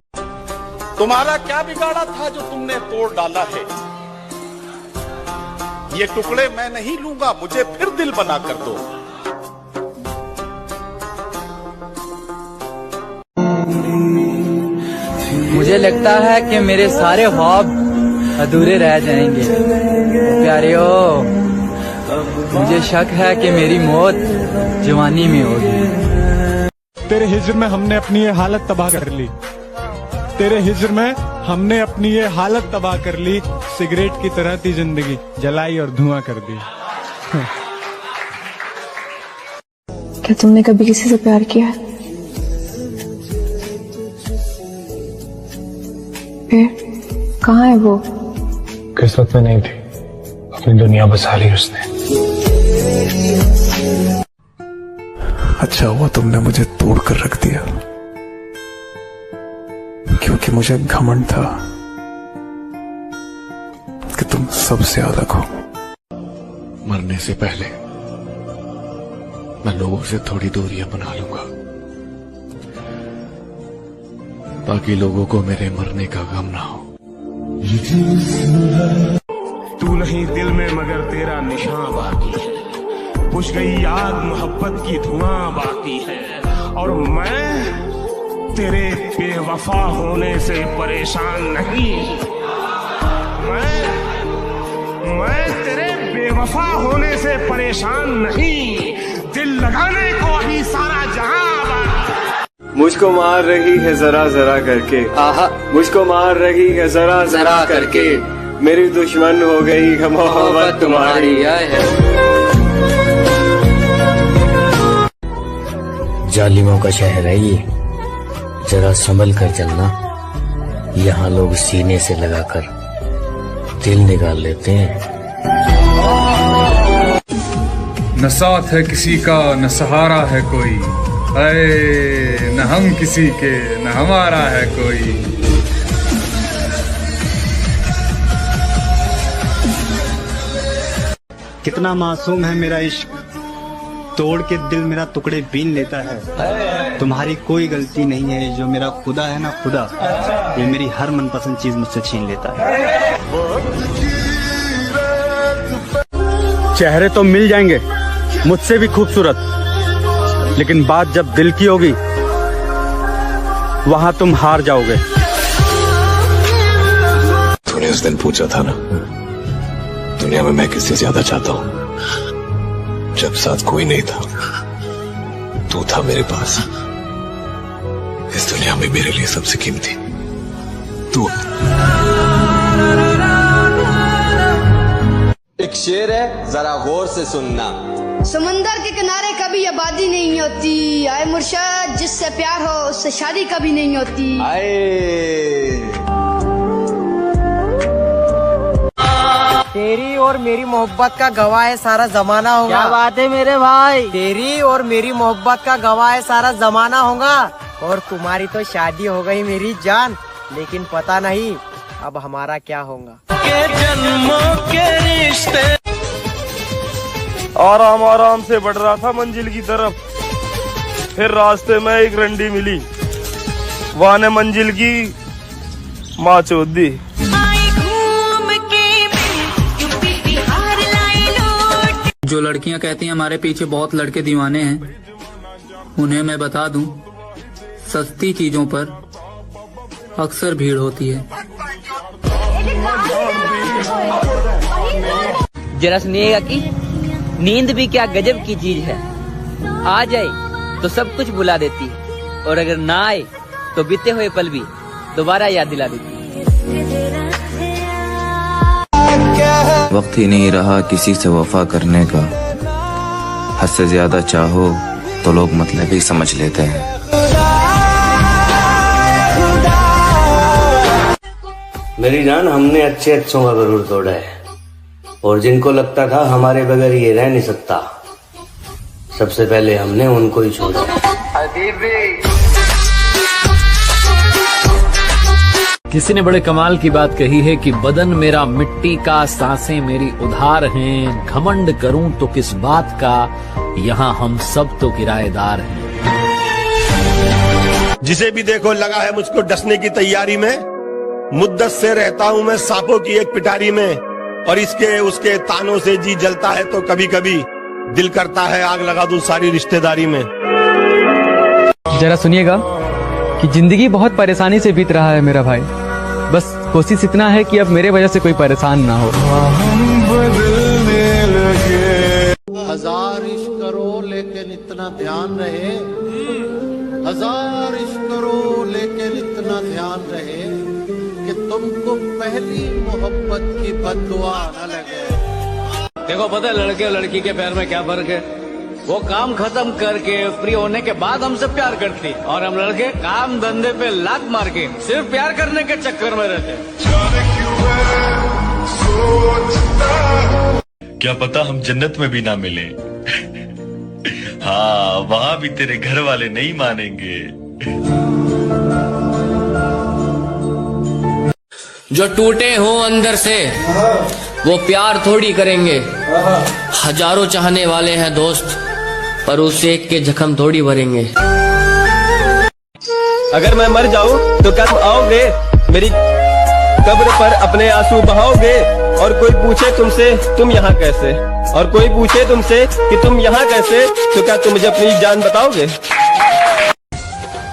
तुम्हारा क्या बिगाड़ा था जो तुमने तोड़ डाला है? ये टुकड़े मैं नहीं लूंगा, मुझे फिर दिल बना कर दो। मुझे लगता है कि मेरे सारे ख्वाब अधूरे रह जाएंगे। प्यारियो, मुझे शक है कि मेरी मौत जवानी में होगी। तेरे हिज्र में हमने अपनी ये हालत तबाह कर ली, तेरे हिज्र में हमने अपनी ये हालत तबाह कर ली। सिगरेट की तरह थी जिंदगी, जलाई और धुआं कर दी। क्या तुमने कभी किसी से प्यार किया? फिर कहाँ है वो? किस्मत में नहीं थी, अपनी दुनिया बसा ली उसने। अच्छा हुआ तुमने मुझे तोड़ कर रख दिया, क्योंकि मुझे घमंड था कि तुम सबसे अलग हो। मरने से पहले मैं लोगों से थोड़ी दूरियां बना लूंगा, ताकि लोगों को मेरे मरने का गम ना हो। तू नहीं दिल में मगर तेरा निशान बाकी है, बुझ गई याद मोहब्बत की धुआं बाकी है। और मैं तेरे बेवफा होने से परेशान नहीं, मैं तेरे बेवफा होने से परेशान नहीं, दिल लगाने को ही सारा जहां। मुझको मार रही है जरा जरा करके, आहा मुझको मार रही है जरा जरा करके, मेरी दुश्मन हो गई है मोहब्बत तुम्हारी। जालिमों का शहर है ये, जरा संभल कर चलना, यहाँ लोग सीने से लगाकर दिल निकाल लेते हैं। न साथ है किसी का न सहारा है कोई, अरे न हम किसी के न हमारा है कोई। कितना मासूम है मेरा इश्क, तोड़ के दिल मेरा टुकड़े बीन लेता है। तुम्हारी कोई गलती नहीं है, जो मेरा खुदा है ना खुदा, ये मेरी हर मनपसंद चीज मुझसे छीन लेता है। चेहरे तो मिल जाएंगे मुझसे भी खूबसूरत, लेकिन बात जब दिल की होगी वहां तुम हार जाओगे। तूने उस दिन पूछा था ना, दुनिया में मैं किससे ज्यादा चाहता हूँ, जब साथ कोई नहीं था, तू था मेरे पास। इस दुनिया में मेरे लिए सबसे कीमती तू। एक शेर है, जरा गौर से सुनना। समंदर के किनारे कभी आबादी नहीं होती, आए मुर्शद जिससे प्यार हो उससे शादी कभी नहीं होती। तेरी और मेरी मोहब्बत का गवाह है सारा जमाना होगा। क्या बात है मेरे भाई। तेरी और मेरी मोहब्बत का गवाह है सारा जमाना होगा। और तुम्हारी तो शादी हो गई मेरी जान, लेकिन पता नहीं अब हमारा क्या होगा। के जन्मों के रिश्ते। आराम आराम से बढ़ रहा था मंजिल की तरफ, फिर रास्ते में एक रंडी मिली, वहाँ ने मंजिल की माँ चोद दी। जो लड़कियां कहती हैं हमारे पीछे बहुत लड़के दीवाने हैं, उन्हें मैं बता दूं, सस्ती चीजों पर अक्सर भीड़ होती है। जरा सुनिएगा कि नींद भी क्या गजब की चीज है। आ जाए तो सब कुछ भुला देती है, और अगर ना आए तो बीते हुए पल भी दोबारा याद दिला देती है। वक्त ही नहीं रहा किसी से वफा करने का, हद से ज्यादा चाहो तो लोग मतलब ही समझ लेते हैं। मेरी जान, हमने अच्छे अच्छों का गरूर तोड़ा है, और जिनको लगता था हमारे बगैर ये रह नहीं सकता, सबसे पहले हमने उनको ही छोड़ा। किसी ने बड़े कमाल की बात कही है कि बदन मेरा मिट्टी का, सांसें मेरी उधार हैं, घमंड करूं तो किस बात का, यहाँ हम सब तो किराएदार हैं। जिसे भी देखो लगा है मुझको डसने की तैयारी में, मुद्दत से रहता हूँ मैं सांपों की एक पिटारी में, और इसके उसके तानों से जी जलता है तो कभी कभी दिल करता है आग लगा दूं सारी रिश्तेदारी में। जरा सुनिएगा कि जिंदगी बहुत परेशानी से बीत रहा है मेरा भाई, बस कोशिश इतना है कि अब मेरे वजह से कोई परेशान ना हो। हजार इश्क करो लेकिन इतना ध्यान रहे, हजार इश्क करो लेकिन इतना ध्यान रहे कि तुमको पहली मोहब्बत की बद्दुआ न लगे। देखो पता है लड़के और लड़की के प्यार में क्या फर्क है? वो काम खत्म करके फ्री होने के बाद हमसे प्यार करती, और हम लड़के काम धंधे पे लात मार के सिर्फ प्यार करने के चक्कर में रहते। क्या पता हम जन्नत में भी ना मिले। हाँ, वहाँ भी तेरे घर वाले नहीं मानेंगे। जो टूटे हो अंदर से वो प्यार थोड़ी करेंगे। हजारों चाहने वाले हैं दोस्त, पर उस एक के जख्म थोड़ी भरेंगे। अगर मैं मर जाऊं तो क्या तुम आओगे मेरी कब्र पर अपने आंसू बहाओगे? और कोई पूछे तुमसे तुम यहाँ कैसे, और कोई पूछे तुमसे कि तुम यहाँ कैसे, तो क्या तुम मुझे अपनी जान बताओगे?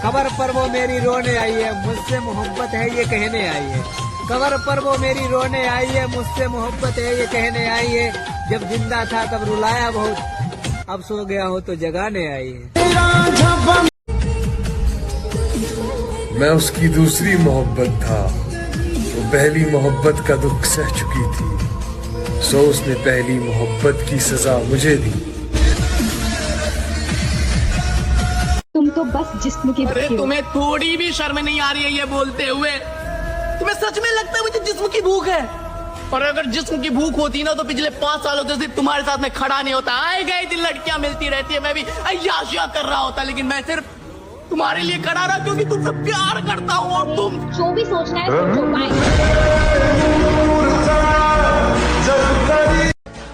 खबर पर वो मेरी रोने आई है, मुझसे मोहब्बत है ये कहने आई है। खबर पर वो मेरी रोने आई है, मुझसे मोहब्बत है ये कहने आई है। जब जिंदा था तब रुलाया बहुत, अब सो गया हो तो जगाने आई है। मैं उसकी दूसरी मोहब्बत था, वो पहली मोहब्बत का दुख सह चुकी थी, सो उसने पहली मोहब्बत की सजा मुझे दी। तुम तो बस जिस्म की अरे तुम्हें थोड़ी भी शर्म नहीं आ रही है ये बोलते हुए? तुम्हें सच में लगता है मुझे जिस्म की भूख है? और अगर जिस्म की भूख होती ना तो पिछले 5 सालों से सिर्फ तुम्हारे साथ में खड़ा नहीं होता। आए गए दिन लड़कियां मिलती रहती है, मैं भी अय्याशियां कर रहा होता, लेकिन मैं सिर्फ तुम्हारे लिए खड़ा रहा क्योंकि तुमसे प्यार करता हूँ। और तुम जो भी सोचना है सोचो भाई।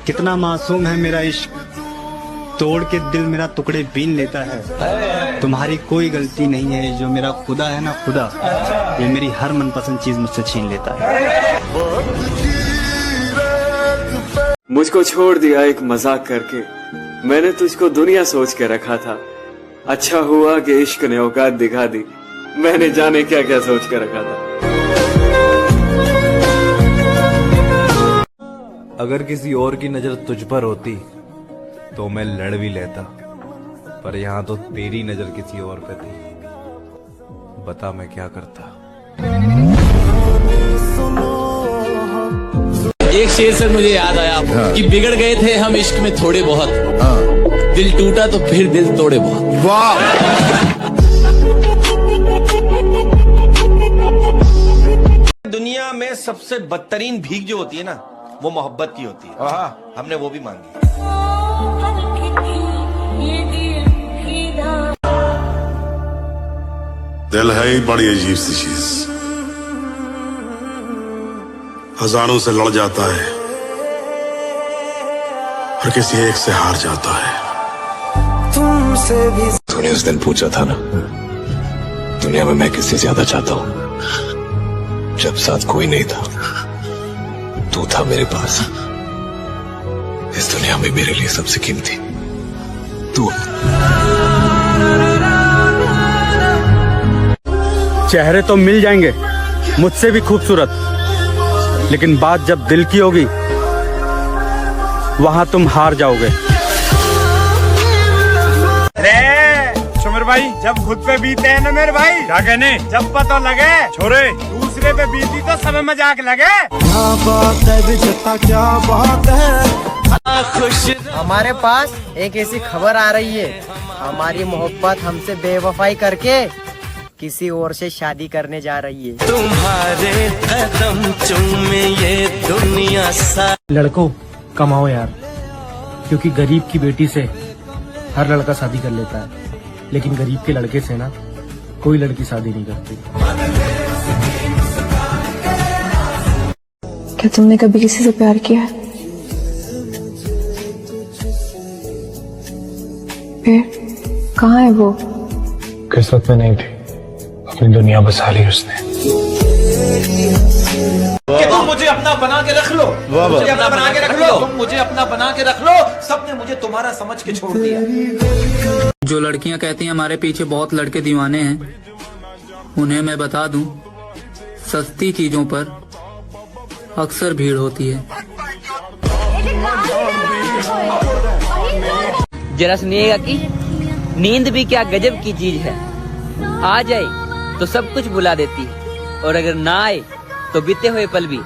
कितना मासूम है मेरा इश्क, तोड़ के दिल मेरा टुकड़े बीन लेता है। तुम्हारी कोई गलती नहीं है, जो मेरा खुदा है ना खुदा, ये मेरी हर मनपसंद चीज मुझसे छीन लेता है। मुझको छोड़ दिया एक मजाक करके, मैंने तुझको दुनिया सोच के रखा था। अच्छा हुआ कि इश्क ने औकात दिखा दी, मैंने जाने क्या क्या सोच के रखा था। अगर किसी और की नजर तुझ पर होती तो मैं लड़ भी लेता, पर यहाँ तो तेरी नजर किसी और पे थी, बता मैं क्या करता। एक शेर से मुझे याद आया कि बिगड़ गए थे हम इश्क में थोड़े बहुत, दिल टूटा तो फिर दिल तोड़े बहुत। वाह। दुनिया में सबसे बदतरीन भीख जो होती है ना, वो मोहब्बत की होती है। हमने वो भी मांगी। दिल है ही बड़ी अजीब सी चीज, हजारों से लड़ जाता है और किसी एक से हार जाता है। तूने उस दिन पूछा था ना, दुनिया में मैं किससे ज्यादा चाहता हूं, जब साथ कोई नहीं था तू था मेरे पास। इस दुनिया में मेरे लिए सबसे कीमती तू। चेहरे तो मिल जाएंगे मुझसे भी खूबसूरत, लेकिन बात जब दिल की होगी वहां तुम हार जाओगे। सुमेर भाई, जब खुद पे बीते हैं ना मेरे भाई, क्या कहने, जब पता लगे छोरे दूसरे पे बीती तो सब मजाक लगे। क्या बात है बिजता, क्या बात है। खुश हमारे पास एक ऐसी खबर आ रही है, हमारी मोहब्बत हमसे बेवफाई करके किसी और से शादी करने जा रही है। तुम्हारे कदम चूमे ये दुनिया सा। लड़कों कमाओ यार, क्योंकि गरीब की बेटी से हर लड़का शादी कर लेता है, लेकिन गरीब के लड़के से ना कोई लड़की शादी नहीं करती। क्या तुमने कभी किसी से प्यार किया है? फिर कहाँ है वो? किस्मत में नहीं थी, अपनी दुनिया बसा ली उसने। कि तुम मुझे अपना बना के रख लो, मुझे अपना बना के रख लो, तुम मुझे अपना बना के रख लो। सबने मुझे तुम्हारा समझ के छोड़ दिया। जो लड़कियां कहती हैं हमारे पीछे बहुत लड़के दीवाने हैं, उन्हें मैं बता दूं, सस्ती चीजों पर अक्सर भीड़ होती है। जरा सुनिएगा कि नींद भी क्या गजब की चीज है, आ जाए तो सब कुछ भुला देती है, और अगर ना आए तो बीते हुए पल भी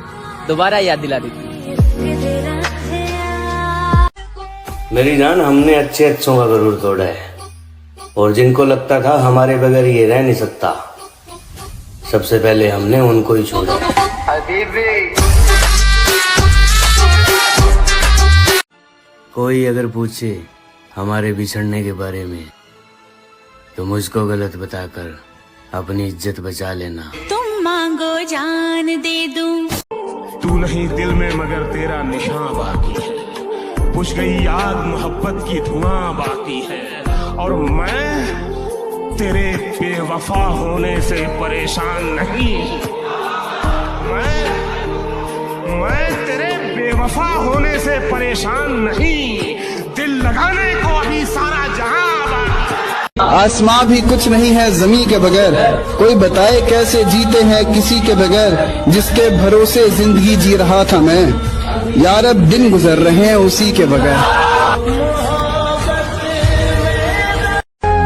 दोबारा याद दिला देती है। मेरी जान, हमने अच्छे अच्छों का गरूर तोड़ा है, और जिनको लगता था हमारे बगैर ये रह नहीं सकता, सबसे पहले हमने उनको ही छोड़ा। कोई अगर पूछे हमारे बिछड़ने के बारे में, तो मुझको गलत बताकर अपनी इज्जत बचा लेना। तुम मांगो जान दे दूं। तू नहीं दिल में मगर तेरा निशान बाकी है, बुझ गई आग मोहब्बत की धुआं बाकी है, और मैं तेरे बेवफा होने से परेशान नहीं। मैं तेरे बेवफा होने से परेशान नहीं, दिल लगाने को अभी सारा जहां। आसमां भी कुछ नहीं है ज़मीं के बगैर, कोई बताए कैसे जीते हैं किसी के बगैर, जिसके भरोसे जिंदगी जी रहा था मैं, यार अब दिन गुजर रहे हैं उसी के बगैर।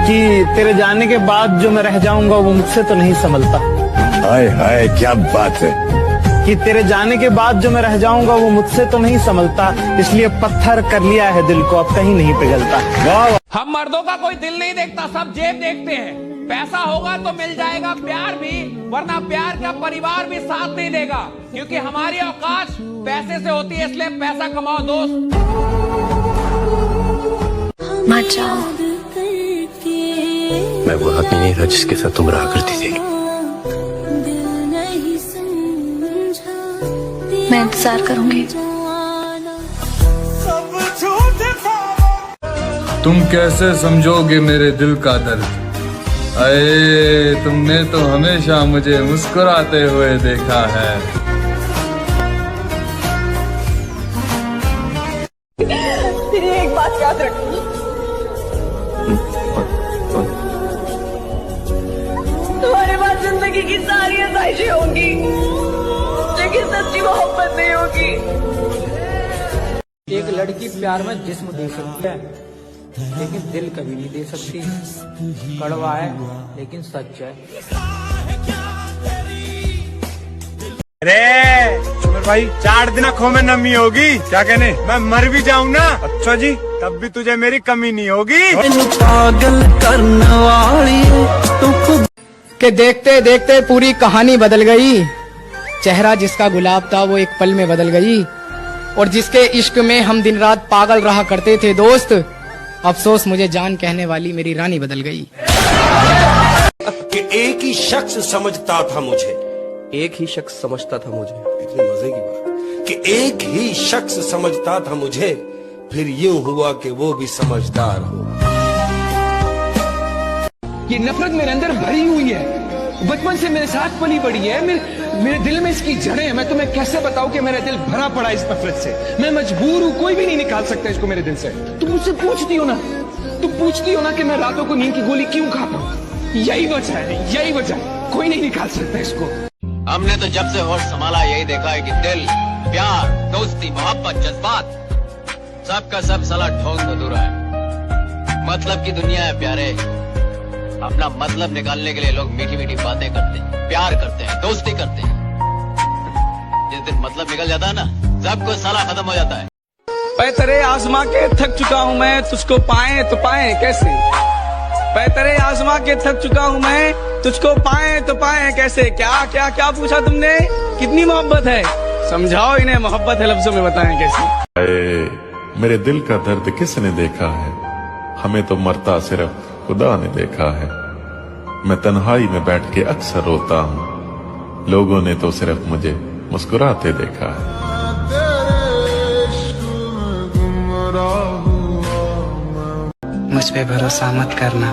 कि तेरे जाने के बाद जो मैं रह जाऊंगा वो मुझसे तो नहीं संभलता। हाय हाय क्या बात है। कि तेरे जाने के बाद जो मैं रह जाऊंगा वो मुझसे तो नहीं संभलता, इसलिए पत्थर कर लिया है दिल को, अब कहीं नहीं पिघलता। वाह। हम मर्दों का कोई दिल नहीं देखता, सब जेब देखते हैं। पैसा होगा तो मिल जाएगा प्यार भी, वरना प्यार का परिवार भी साथ नहीं देगा, क्योंकि हमारी औकात पैसे से होती है, इसलिए पैसा कमाओ दोस्त। मत जाओ। मैं वो आदमी नहीं था जिसके साथ तुम रहा करती थी। मैं इंतजार करूंगी। तुम कैसे समझोगे मेरे दिल का दर्द, अये तुमने तो हमेशा मुझे मुस्कुराते हुए देखा है। एक बात याद रखना, तुम्हारे पास जिंदगी की सारी आसाइशें होंगी, लेकिन सच्ची मोहब्बत नहीं होगी। एक लड़की प्यार में जिस्म दे सकती है, लेकिन दिल कभी नहीं दे सकती। कड़वा है लेकिन सच है। अरे सुमेर भाई 4 दिन आँखों में नमी होगी, क्या कहने मैं मर भी जाऊँ ना, अच्छा जी तब भी तुझे मेरी कमी नहीं होगी। पागल करने वाली कि देखते देखते पूरी कहानी बदल गई। चेहरा जिसका गुलाब था वो एक पल में बदल गई, और जिसके इश्क में हम दिन रात पागल रहा करते थे दोस्त, अफसोस मुझे जान कहने वाली मेरी रानी बदल गई। कि एक ही शख्स समझता था मुझे, एक ही शख्स समझता था मुझे, इतनी मजे की बात कि एक ही शख्स समझता था मुझे, फिर यूं हुआ कि वो भी समझदार हो। ये नफरत मेरे अंदर भरी हुई है, बचपन से मेरे साथ पली बड़ी है, मेरे दिल में इसकी जड़ें हैं। मैं तुम्हें कैसे बताऊं कि मेरा दिल भरा पड़ा इस नफरत से। मैं मजबूर हूं, कोई भी नहीं निकाल सकता इसको मेरे दिल से। तुम मुझसे पूछती हो ना कि मैं रातों को नींद की गोली क्यों खाता हूं। यही वजह है, यही वजह, कोई नहीं निकाल सकता इसको। हमने तो जब से होश संभाला यही देखा है कि दिल, प्यार, दोस्ती, मोहब्बत, जज्बात सबका सब साला ढोंग अधूरा है। मतलब की दुनिया है प्यारे, अपना मतलब निकालने के लिए लोग मीठी मीठी बातें करते हैं, प्यार करते हैं, दोस्ती करते हैं। जिस दिन मतलब निकल जाता है ना, सब कुछ साला खत्म हो जाता है। मैं तेरे आजमा के थक चुका हूँ मैं, तुझको पाए तो पाए कैसे। मैं तेरे आजमा के थक चुका हूँ मैं, तुझको पाए तो पाए कैसे। क्या क्या क्या पूछा तुमने, कितनी मोहब्बत है, समझाओ इन्हें मोहब्बत है लफ्जों में बताएं कैसे। मेरे दिल का दर्द किसने देखा है, हमें तो मरता सिर्फ खुदा ने देखा है। मैं तन्हाई में बैठ के अक्सर रोता हूँ, लोगों ने तो सिर्फ मुझे मुस्कुराते देखा है। मुझ पे भरोसा मत करना,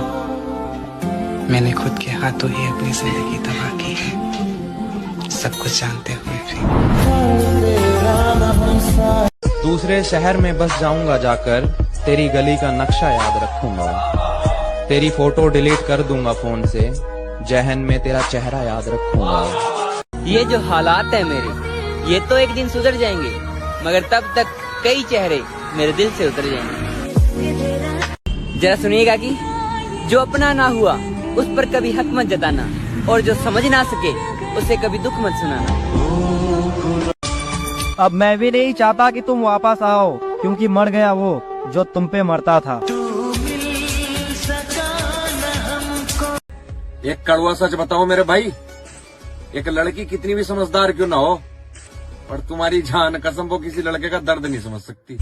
मैंने खुद के हाथों ही अपनी जिंदगी तबाह की है, सब कुछ जानते हुए भी। दूसरे शहर में बस जाऊंगा जाकर, तेरी गली का नक्शा याद रखूंगा, तेरी फोटो डिलीट कर दूंगा फोन से, जहन में तेरा चेहरा याद रखूंगा। ये जो हालात है मेरे, ये तो एक दिन सुधर जाएंगे, मगर तब तक कई चेहरे मेरे दिल से उतर जाएंगे। जरा सुनिएगा कि जो अपना ना हुआ उस पर कभी हक मत जताना, और जो समझ ना सके उसे कभी दुख मत सुनाना। अब मैं भी नहीं चाहता कि तुम वापस आओ, क्योंकि मर गया वो जो तुम पे मरता था। एक कड़वा सच बताओ मेरे भाई, एक लड़की कितनी भी समझदार क्यों ना हो, पर तुम्हारी जान कसम वो किसी लड़के का दर्द नहीं समझ सकती।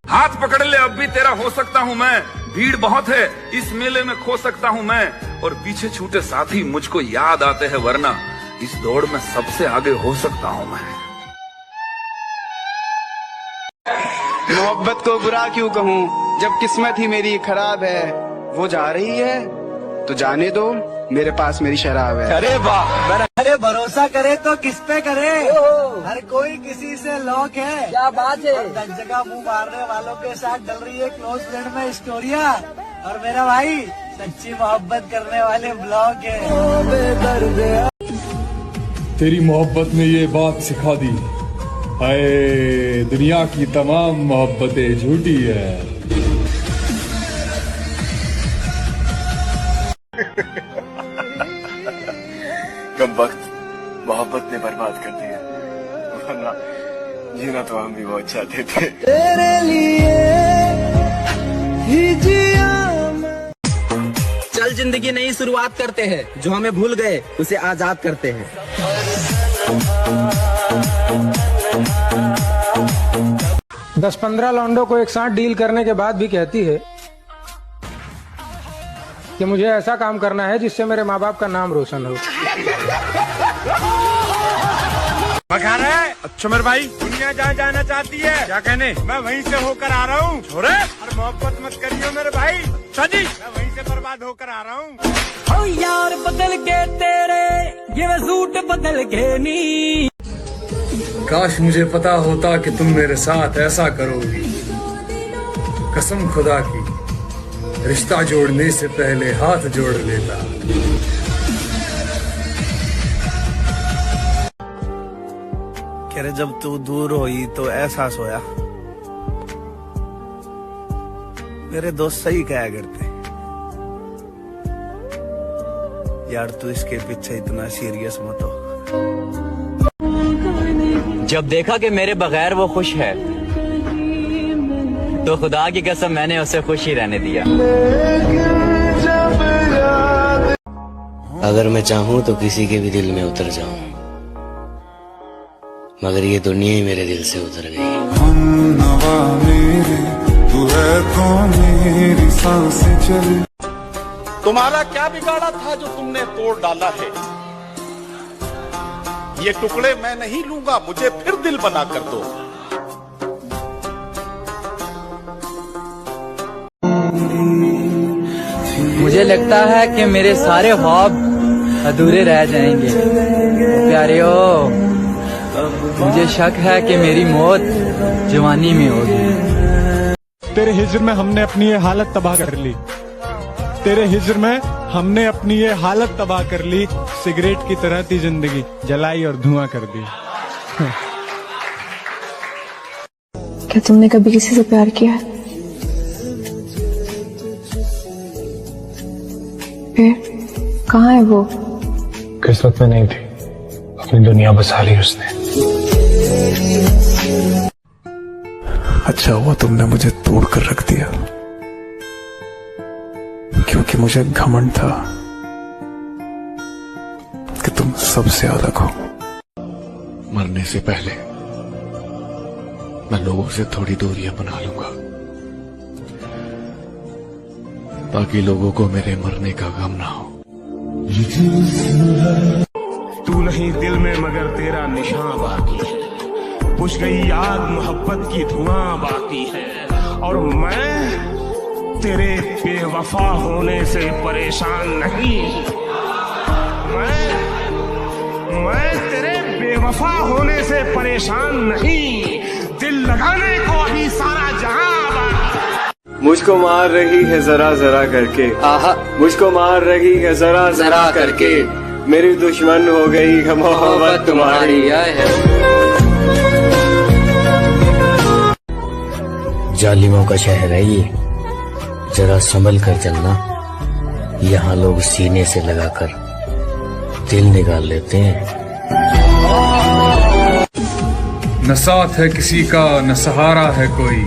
हाथ पकड़ ले अब भी तेरा हो सकता हूँ मैं, भीड़ बहुत है इस मेले में खो सकता हूँ मैं, और पीछे छूटे साथी मुझको याद आते हैं, वरना इस दौड़ में सबसे आगे हो सकता हूँ मैं। मोहब्बत को बुरा क्यों कहूँ, जब किस्मत ही मेरी खराब है। वो जा रही है तो जाने दो, मेरे पास मेरी शराब है। अरे वाह, अरे भरोसा करे तो किस पे करे, हर कोई किसी से लॉक है। क्या बात है, दस जगह मुंह मारने वालों के साथ डल रही है क्लोज फ्रेंड में स्टोरिया, और मेरा भाई सच्ची मोहब्बत करने वाले ब्लॉग है। तेरी मोहब्बत ने ये बात सिखा दी, हाय दुनिया की तमाम मोहब्बतें झूठी है। कब वक्त मोहब्बत ने बर्बाद कर दिया, वरना जीना तो हम भी बहुत चाहते थे। तेरे लिए ही जिया। चल जिंदगी नई शुरुआत करते हैं, जो हमें भूल गए उसे आजाद करते हैं। 10-15 लौंडों को एक साथ डील करने के बाद भी कहती है कि मुझे ऐसा काम करना है जिससे मेरे माँ बाप का नाम रोशन हो। बखा रहा है, अच्छा मेरे भाई दुनिया जहाँ जाना चाहती है, क्या कहने मैं वहीं से होकर आ रहा हूँ। छोरे और मोहब्बत मत करियो मेरे भाई, अच्छा जी मैं वहीं से बर्बाद होकर आ रहा हूँ। ओ यार बदल के तेरे ये सूट बदल के नी। काश मुझे पता होता कि तुम मेरे साथ ऐसा करोगी, कसम खुदा की रिश्ता जोड़ने से पहले हाथ जोड़ लेता। कह रहे जब तू दूर हुई तो एहसास होया, मेरे दोस्त सही कहा करते, यार तू इसके पीछे इतना सीरियस मत हो। जब देखा कि मेरे बगैर वो खुश है तो खुदा की कसम मैंने उसे खुश ही रहने दिया। अगर मैं चाहूँ तो किसी के भी दिल में उतर जाऊं, मगर ये दुनिया ही मेरे दिल से उतर गई। तू है कौन मेरी सांसें चले। तुम्हारा क्या बिगाड़ा था जो तुमने तोड़ डाला है? ये टुकड़े मैं नहीं लूंगा, मुझे फिर दिल बना कर दो। मुझे लगता है कि मेरे सारे ख्वाब अधूरे रह जाएंगे। प्यारियो, मुझे शक है कि मेरी मौत जवानी में होगी। तेरे हिज्र में हमने अपनी ये हालत तबाह कर ली। तेरे हिज्र में हमने अपनी ये हालत तबाह कर ली। सिगरेट की तरह थी जिंदगी, जलाई और धुआं कर दी। क्या तुमने कभी किसी से प्यार किया? फिर कहाँ है वो? किस्मत में नहीं थी, अपनी दुनिया बसा ली उसने। अच्छा हुआ तुमने मुझे तोड़ कर रख दिया, क्योंकि मुझे घमंड था कि तुम सबसे अलग हो। मरने से पहले मैं लोगों से थोड़ी दूरियां बना लूंगा, ताकि लोगों को मेरे मरने का गम ना हो। तू नहीं दिल में मगर तेरा निशान बाकी है। बुझ गई आग मोहब्बत की धुआं बाकी है। और मैं तेरे बेवफा होने से परेशान नहीं। मैं तेरे बेवफा होने से परेशान नहीं। दिल लगाने को ही सारा जहां मुझको मार रही है जरा जरा करके। आहा, मुझको मार रही है जरा जरा करके। मेरी दुश्मन हो गई है मोहब्बत तुम्हारी। जालिमों का शहर है ये, जरा संभल कर चलना। यहाँ लोग सीने से लगाकर दिल निकाल लेते हैं। न साथ है किसी का न सहारा है कोई,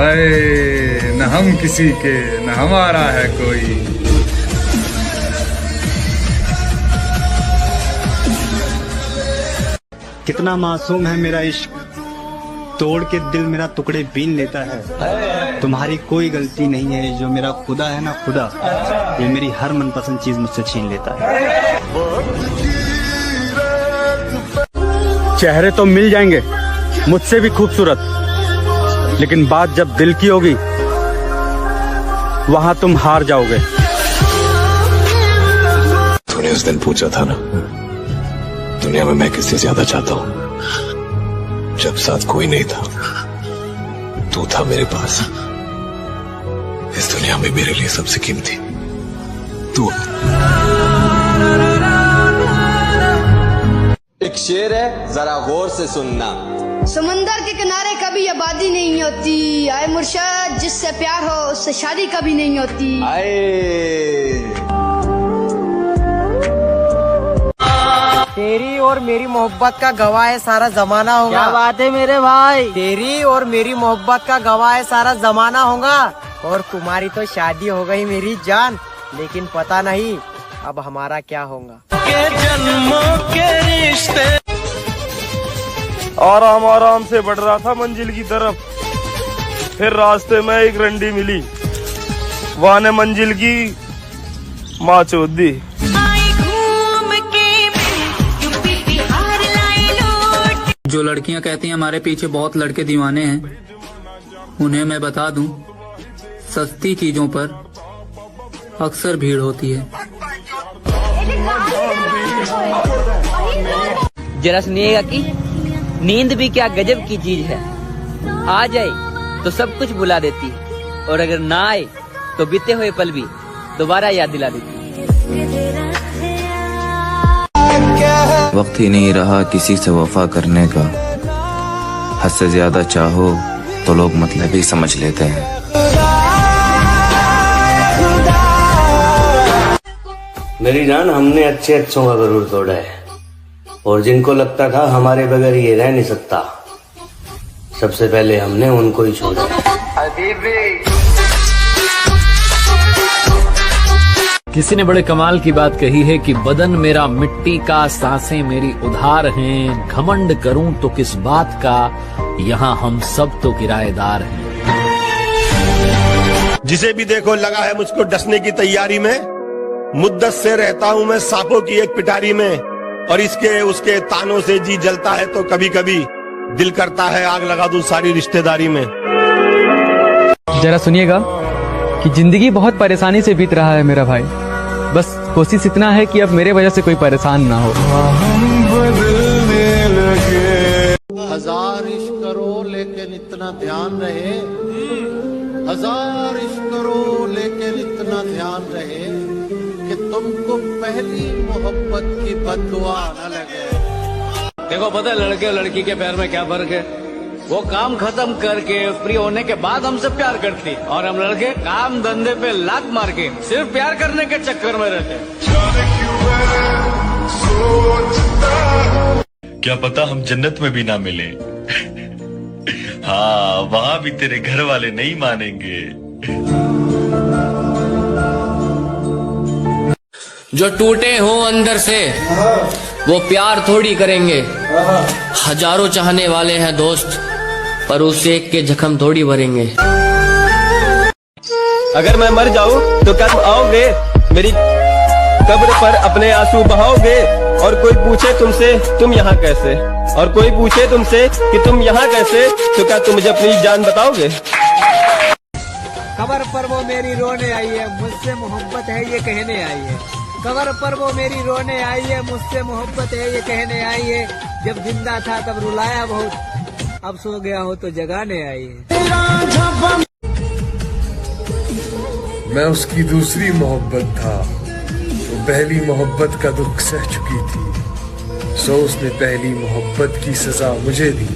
अरे न हम किसी के न हमारा है कोई। कितना मासूम है मेरा इश्क, तोड़ के दिल मेरा टुकड़े बीन लेता है। तुम्हारी कोई गलती नहीं है, जो मेरा खुदा है ना खुदा, ये मेरी हर मनपसंद चीज मुझसे छीन लेता है। चेहरे तो मिल जाएंगे मुझसे भी खूबसूरत, लेकिन बात जब दिल की होगी वहां तुम हार जाओगे। तूने उस दिन पूछा था ना, दुनिया में मैं किससे ज्यादा चाहता हूँ, जब साथ कोई नहीं था तू था मेरे पास। इस दुनिया में मेरे लिए सबसे कीमती तू। एक शेर है, जरा गौर से सुनना। समंदर के किनारे कभी आबादी नहीं होती, आए मुर्शद जिससे प्यार हो उससे शादी कभी नहीं होती। तेरी और मेरी मोहब्बत का गवाह है सारा जमाना होगा। क्या बात है मेरे भाई? तेरी और मेरी मोहब्बत का गवाह है सारा जमाना होगा। और तुम्हारी तो शादी हो गई मेरी जान, लेकिन पता नहीं अब हमारा क्या होगा। के जन्मों के रिश्ते। आराम आराम से बढ़ रहा था मंजिल की तरफ, फिर रास्ते में एक रंडी मिली, वहाँ ने मंजिल की माँ चोद दी। जो लड़कियां कहती हैं हमारे पीछे बहुत लड़के दीवाने हैं, उन्हें मैं बता दूं, सस्ती चीजों पर अक्सर भीड़ होती है। जरा सुनिएगा कि नींद भी क्या गजब की चीज है। आ जाए तो सब कुछ भुला देती है, और अगर ना आए तो बीते हुए पल भी दोबारा याद दिला देती है। वक्त ही नहीं रहा किसी से वफा करने का, हद से ज्यादा चाहो तो लोग मतलब ही समझ लेते हैं। मेरी जान, हमने अच्छे अच्छों का गरूर तोड़ा है, और जिनको लगता था हमारे बगैर ये रह नहीं सकता, सबसे पहले हमने उनको ही छोड़ा। किसी ने बड़े कमाल की बात कही है कि बदन मेरा मिट्टी का, सांसें मेरी उधार हैं, घमंड करूं तो किस बात का, यहाँ हम सब तो किराएदार हैं। जिसे भी देखो लगा है मुझको डसने की तैयारी में, मुद्दत से रहता हूँ मैं सांपों की एक पिटारी में, और इसके उसके तानों से जी जलता है तो कभी कभी दिल करता है आग लगा दूं सारी रिश्तेदारी में। जरा सुनिएगा कि जिंदगी बहुत परेशानी से बीत रहा है मेरा भाई, बस कोशिश इतना है कि अब मेरे वजह से कोई परेशान ना हो। हजार इश्क करो लेकिन इतना ध्यान रहे, हजार इश्क करो लेकिन इतना ध्यान रहे कि तुमको पहली मोहब्बत की बद्दुआ न लगे। देखो पता है लड़के और लड़की के प्यार में क्या फर्क है? वो काम खत्म करके फ्री होने के बाद हमसे प्यार करती, और हम लड़के काम धंधे पे लात मार के सिर्फ प्यार करने के चक्कर में रहते। क्या पता हम जन्नत में भी ना मिले। हाँ, वहाँ भी तेरे घर वाले नहीं मानेंगे। जो टूटे हो अंदर से वो प्यार थोड़ी करेंगे, हजारों चाहने वाले हैं दोस्त, पर उस एक के जख्म थोड़ी भरेंगे। अगर मैं मर जाऊं तो कब आओगे मेरी कब्र पर अपने आंसू बहाओगे, और कोई पूछे तुमसे तुम यहाँ कैसे, और कोई पूछे तुमसे कि तुम यहाँ कैसे, तो क्या तुम मुझे अपनी जान बताओगे? कबर पर वो मेरी रोने आई है, मुझसे मोहब्बत है ये कहने आई है। कबर पर वो मेरी रोने आई है, मुझसे मोहब्बत है ये कहने आई है। जब जिंदा था तब रुलाया बहुत, अब सो गया हो तो जगाने आई है। मैं उसकी दूसरी मोहब्बत था, वो पहली मोहब्बत का दुख सह चुकी थी, सो उसने पहली मोहब्बत की सजा मुझे दी।